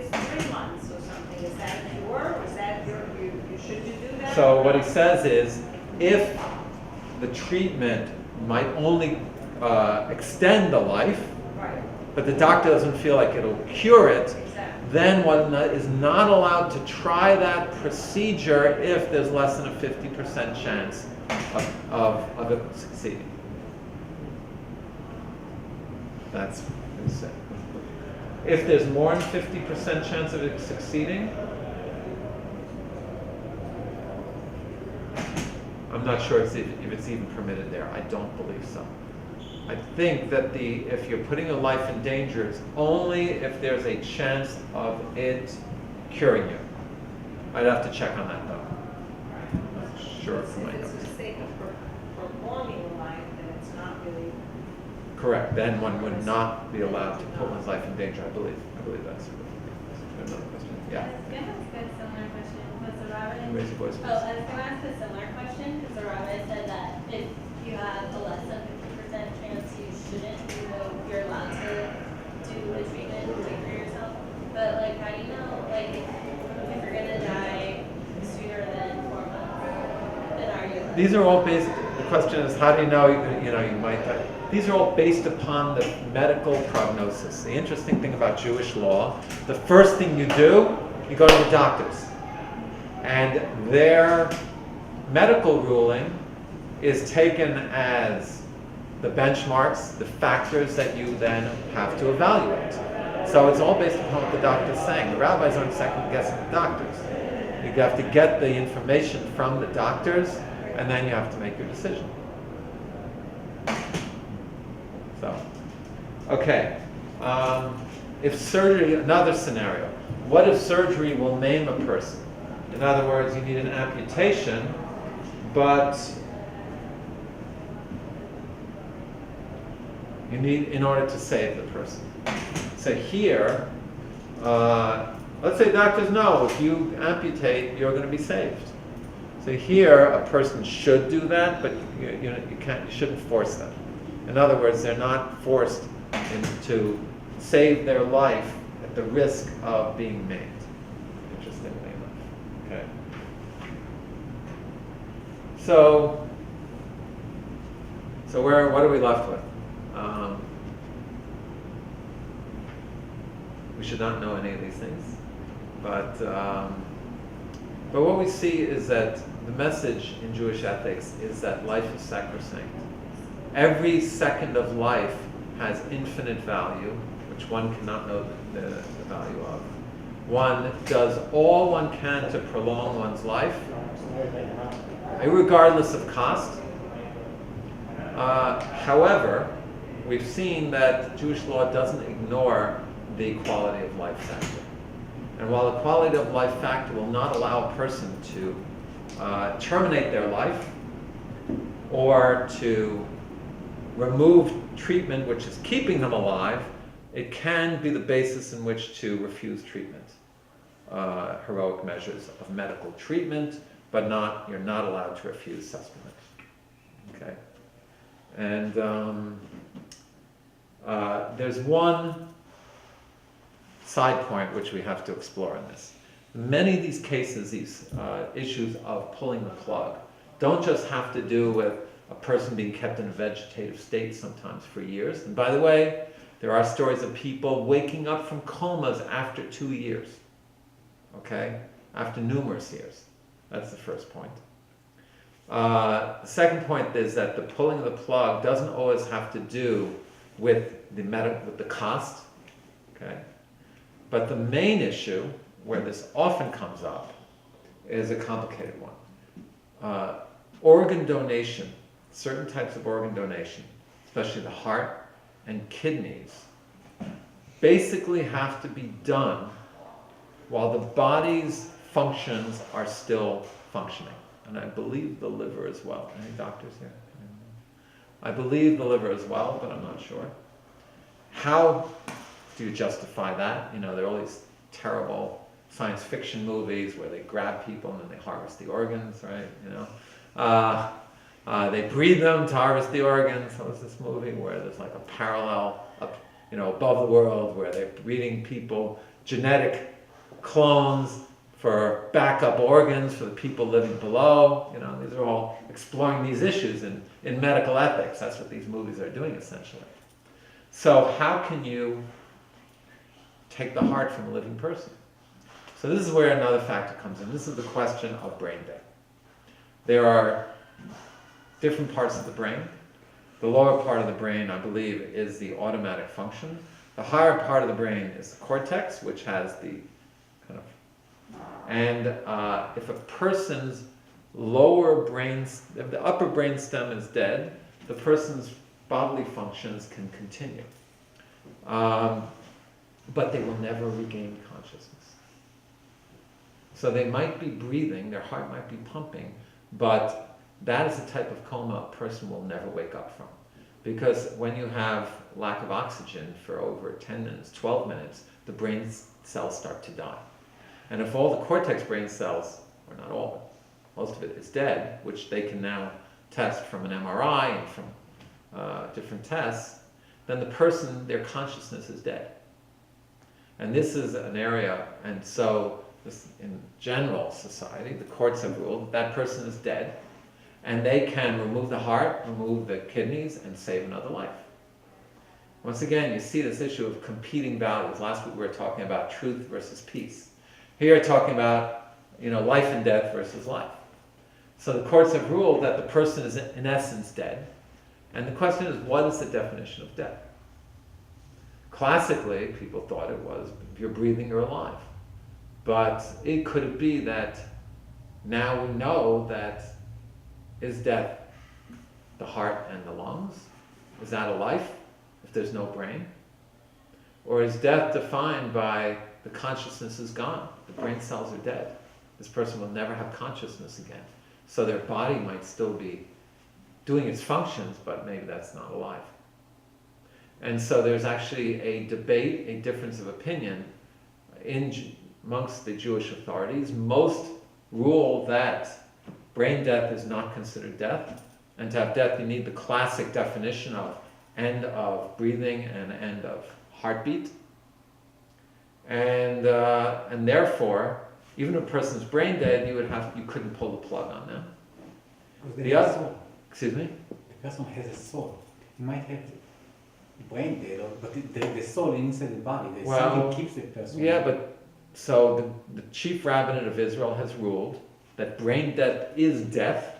months or something? Is that a cure, or is that should you do that? So what he says is, if the treatment might only extend the life, Right, but the doctor doesn't feel like it'll cure it, exactly. then one is not allowed to try that procedure if there's less than a 50% chance of it succeeding. That's what he said. If there's more than 50% chance of it succeeding, I'm not sure if it's even permitted there. I don't believe so. I think that if you're putting a life in danger, it's only if there's a chance of it curing you. I'd have to check on that, though. I'm not sure if If it's for the sake of prolonging a life, then it's not really. correct. Then one would not be allowed to put one's life in danger. I believe that's another question. Yeah. I was gonna ask a similar question. Was the rabbi? Raise your voice, Oh, please. I was gonna ask a similar question because the rabbi said that if you have a less than 50% chance, you shouldn't, you're allowed to do the treatment and take for yourself. But how do you know, if you're gonna die sooner than 4 months, then are you? These are all based. The question is, how do you know you might die? These are all based upon the medical prognosis. The interesting thing about Jewish law, the first thing you do, you go to the doctors. And their medical ruling is taken as the benchmarks, the factors that you then have to evaluate. So it's all based upon what the doctor's saying. The rabbis aren't second guessing the doctors. You have to get the information from the doctors, and then you have to make your decision. So, okay. If surgery, another scenario. What if surgery will maim a person? In other words, you need an amputation, but you need in order to save the person. So here, let's say doctors know if you amputate, you're going to be saved. So here, a person should do that, but you shouldn't force them. In other words, they're not forced to save their life at the risk of being maimed. Interestingly enough. Okay. So what are we left with? We should not know any of these things. But what we see is that the message in Jewish ethics is that life is sacrosanct. Every second of life has infinite value, which one cannot know the value of. One does all one can to prolong one's life, regardless of cost. However, we've seen that Jewish law doesn't ignore the quality of life factor. And while the quality of life factor will not allow a person to terminate their life or to remove treatment which is keeping them alive, it can be the basis in which to refuse treatment. Heroic measures of medical treatment, but you're not allowed to refuse sustenance. Okay? And there's one side point which we have to explore in this. Many of these cases, these issues of pulling the plug, don't just have to do with a person being kept in a vegetative state sometimes for years. And by the way, there are stories of people waking up from comas after 2 years. Okay? After numerous years. That's the first point. The second point is that the pulling of the plug doesn't always have to do with the cost. Okay? But the main issue, where this often comes up, is a complicated one. Organ donation, certain types of organ donation, especially the heart and kidneys, basically have to be done while the body's functions are still functioning. And I believe the liver as well. Any doctors here? I believe the liver as well, but I'm not sure. How do you justify that? You know, there are all these terrible science fiction movies where they grab people and then they harvest the organs, right? You know, they breed them to harvest the organs. So there's this movie where there's like a parallel up, you know, above the world where they're breeding people genetic clones for backup organs for the people living below. You know, these are all exploring these issues in medical ethics. That's what these movies are doing essentially. So how can you take the heart from a living person? So this is where another factor comes in. This is the question of brain death. There are different parts of the brain. The lower part of the brain, I believe, is the automatic function. The higher part of the brain is the cortex, which has the kind of... And if a person's if the upper brain stem is dead, the person's bodily functions can continue. But they will never regain consciousness. So they might be breathing, their heart might be pumping, but that is the type of coma a person will never wake up from. Because when you have lack of oxygen for over 10 minutes, 12 minutes, the brain cells start to die. And if all the cortex brain cells, or not all, most of it is dead, which they can now test from an MRI and from different tests, then the person, their consciousness is dead. And this is an area, and so in general society, the courts have ruled that person is dead, and they can remove the heart, remove the kidneys, and save another life. Once again, you see this issue of competing values. Last week we were talking about truth versus peace. Here we're talking about, you know, life and death versus life. So the courts have ruled that the person is in essence dead, and the question is, what is the definition of death? Classically, people thought it was, if you're breathing, you're alive. But it could be that now we know that is death the heart and the lungs? Is that a life if there's no brain? Or is death defined by the consciousness is gone, the brain cells are dead? This person will never have consciousness again. So their body might still be doing its functions, but maybe that's not alive. And so there's actually a debate, a difference of opinion amongst the Jewish authorities. Most rule that brain death is not considered death, and to have death you need the classic definition of end of breathing and end of heartbeat. And therefore, even if a person's brain dead, you couldn't pull the plug on them. Because they have a soul. Excuse me? The person has a soul. He might have brain dead, but the soul inside the body, there's Well, something keeps the person. Yeah, but so the chief rabbinate of Israel has ruled that brain death is death,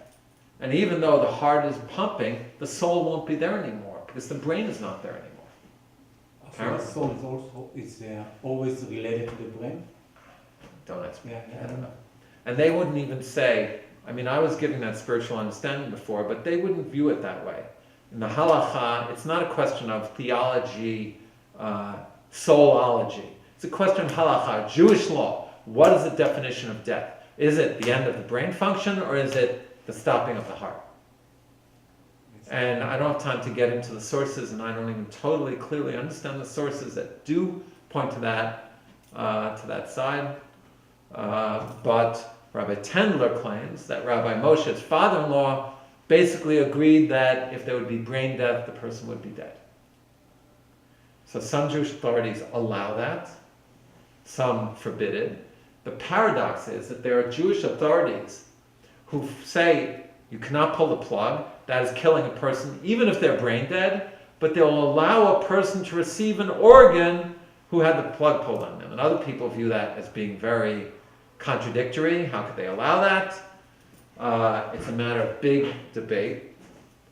and even though the heart is pumping, the soul won't be there anymore because the brain is not there anymore. So the soul is also always related to the brain. Don't ask me. Yeah, I don't know. And they wouldn't even say, I mean, I was giving that spiritual understanding before, but they wouldn't view it that way. In the halacha, it's not a question of theology, soulology. It's a question of halacha, Jewish law. What is the definition of death? Is it the end of the brain function, or is it the stopping of the heart? And I don't have time to get into the sources, and I don't even totally clearly understand the sources that do point to that side. But Rabbi Tendler claims that Rabbi Moshe's father-in-law basically agreed that if there would be brain death, the person would be dead. So some Jewish authorities allow that, some forbid it. The paradox is that there are Jewish authorities who say you cannot pull the plug, that is killing a person, even if they're brain dead, but they'll allow a person to receive an organ who had the plug pulled on them. And other people view that as being very contradictory. How could they allow that? It's a matter of big debate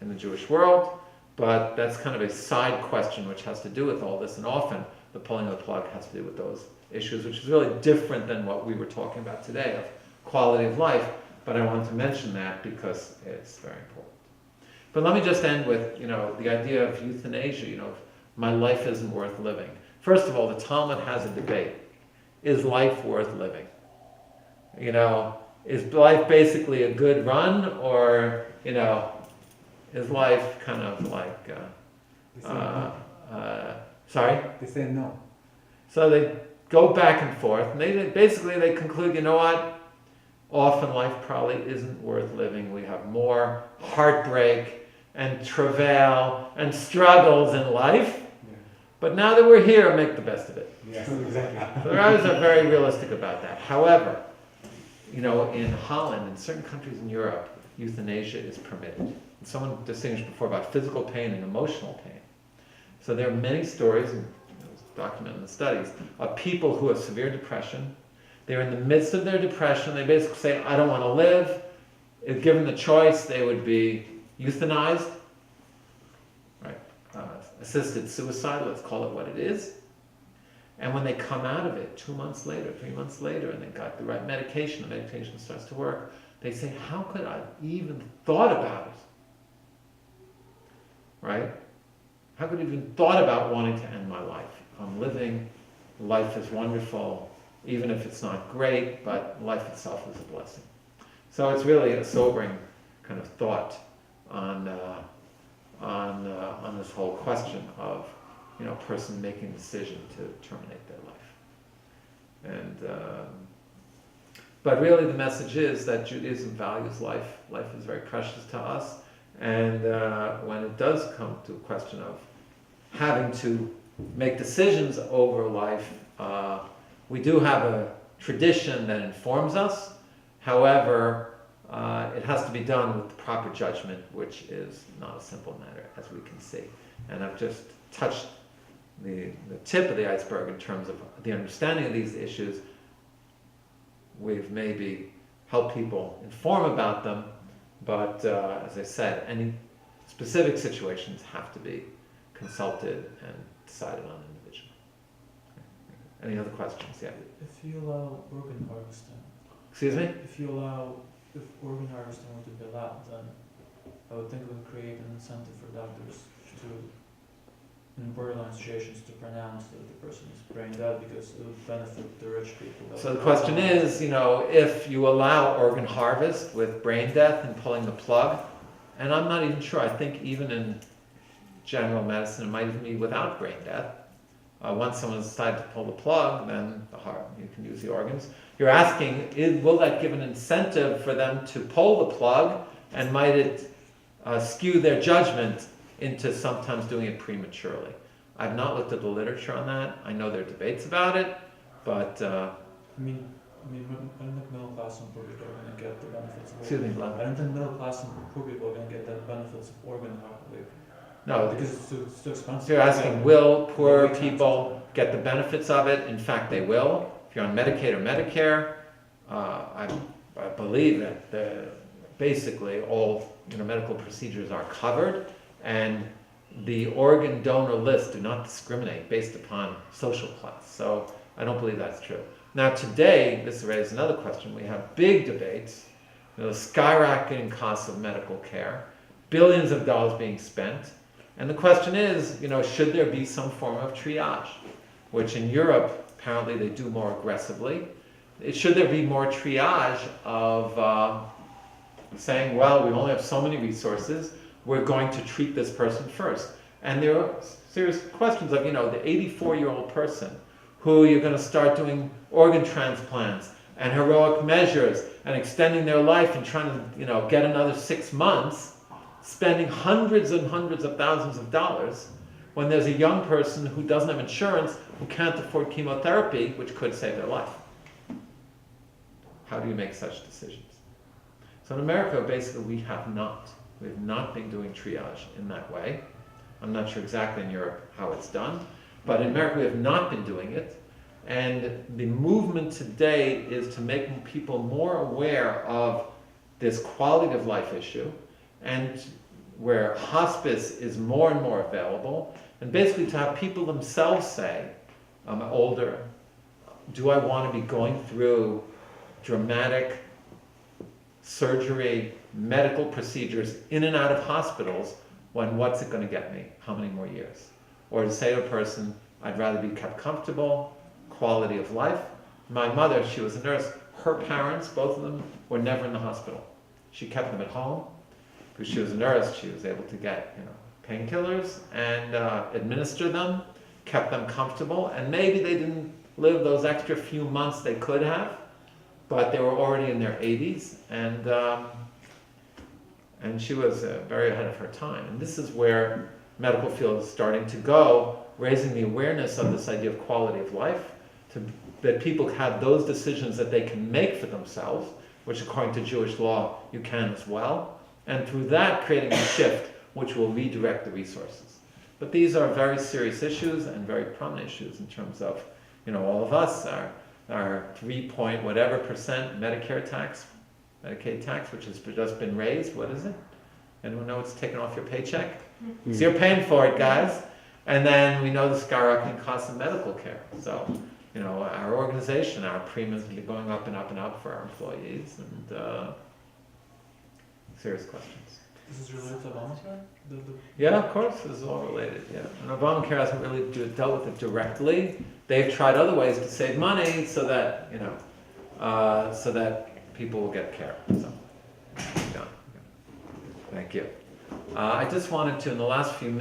in the Jewish world, but that's kind of a side question which has to do with all this, and often the pulling of the plug has to do with those issues, which is really different than what we were talking about today of quality of life, but I wanted to mention that because it's very important. But let me just end with, the idea of euthanasia, my life isn't worth living. First of all, the Talmud has a debate. Is life worth living? Is life basically a good run, or, is life kind of like, sorry? They say no. So they go back and forth, and they conclude, you know what? Often life probably isn't worth living. We have more heartbreak and travail and struggles in life. Yeah. But now that we're here, make the best of it. Yes, exactly. So the rabbis are very realistic about that. However, in Holland, in certain countries in Europe, euthanasia is permitted. And someone distinguished before about physical pain and emotional pain. So there are many stories, and it was documented in the studies, of people who have severe depression. They're in the midst of their depression. They basically say, I don't want to live. If given the choice, they would be euthanized, right? Assisted suicide, let's call it what it is. And when they come out of it 2 months later, 3 months later, and they got the right medication, the medication starts to work, they say, how could I even thought about it? Right? How could I even thought about wanting to end my life? I'm living, life is wonderful, even if it's not great, but life itself is a blessing. So it's really a sobering kind of thought on this whole question of a person making a decision to terminate their life. And but really the message is that Judaism values life. Life is very precious to us, and when it does come to a question of having to make decisions over life, we do have a tradition that informs us. However, it has to be done with the proper judgment, which is not a simple matter, as we can see. And I've just touched the tip of the iceberg in terms of the understanding of these issues. We've maybe helped people inform about them, but as I said, any specific situations have to be consulted and decided on individually. Any other questions? Yeah. If you allow organ harvesting, Excuse me? if organ harvesting were to be allowed, then I would think it would create an incentive for doctors to, in borderline situations, to pronounce that the person is brain dead because it would benefit the rich people. So the question is, if you allow organ harvest with brain death and pulling the plug, and I'm not even sure, I think even in general medicine it might even be without brain death. Once someone decides to pull the plug, then the heart, you can use the organs. You're asking, will that give an incentive for them to pull the plug, and might it skew their judgment into sometimes doing it prematurely? I've not looked at the literature on that. I know there are debates about it, but... I don't think middle class and poor people are going to get the benefits of Excuse me, I don't think middle class and poor people are going to get the benefits of organ No, Because it's too expensive. so you're asking, will poor Yeah, we can't. people get the benefits of it? In fact, they will. If you're on Medicaid or Medicare, I believe that basically all medical procedures are covered, and the organ donor lists do not discriminate based upon social class. So I don't believe that's true. Now today, this raises another question. We have big debates, skyrocketing costs of medical care, billions of dollars being spent. And the question is, should there be some form of triage, which in Europe, apparently they do more aggressively. Should there be more triage of saying, well, we only have so many resources, we're going to treat this person first. And there are serious questions of, the 84-year-old person who you're going to start doing organ transplants and heroic measures and extending their life and trying to, get another 6 months, spending hundreds and hundreds of thousands of dollars when there's a young person who doesn't have insurance, who can't afford chemotherapy, which could save their life. How do you make such decisions? So in America, basically, we have not been doing triage in that way. I'm not sure exactly in Europe how it's done, but in America, we have not been doing it. And the movement today is to make people more aware of this quality of life issue, and where hospice is more and more available, and basically to have people themselves say, I'm older, do I want to be going through dramatic surgery, medical procedures in and out of hospitals, when what's it going to get me? How many more years? Or to say to a person, I'd rather be kept comfortable, quality of life. My mother, she was a nurse, her parents, both of them, were never in the hospital. She kept them at home. Because she was a nurse, she was able to get painkillers and administer them, kept them comfortable, and maybe they didn't live those extra few months they could have, but they were already in their 80s, and she was very ahead of her time. And this is where medical field is starting to go, raising the awareness of this idea of quality of life, that people have those decisions that they can make for themselves, which according to Jewish law, you can as well. And through that, creating a shift which will redirect the resources. But these are very serious issues and very prominent issues in terms of, all of us, our 3 whatever percent Medicare tax, Medicaid tax, which has just been raised. What is it? Anyone know what's taken off your paycheck? So you're paying for it, guys. And then we know the skyrocketing costs of medical care. So, our organization, our premiums will be going up and up and up for our employees, and serious questions. This is related to Obamacare? Yeah, of course, this is all related, yeah. And Obamacare hasn't really dealt with it directly. They've tried other ways to save money so that, so that people will get care. So, yeah. Thank you. I just wanted to, in the last few minutes,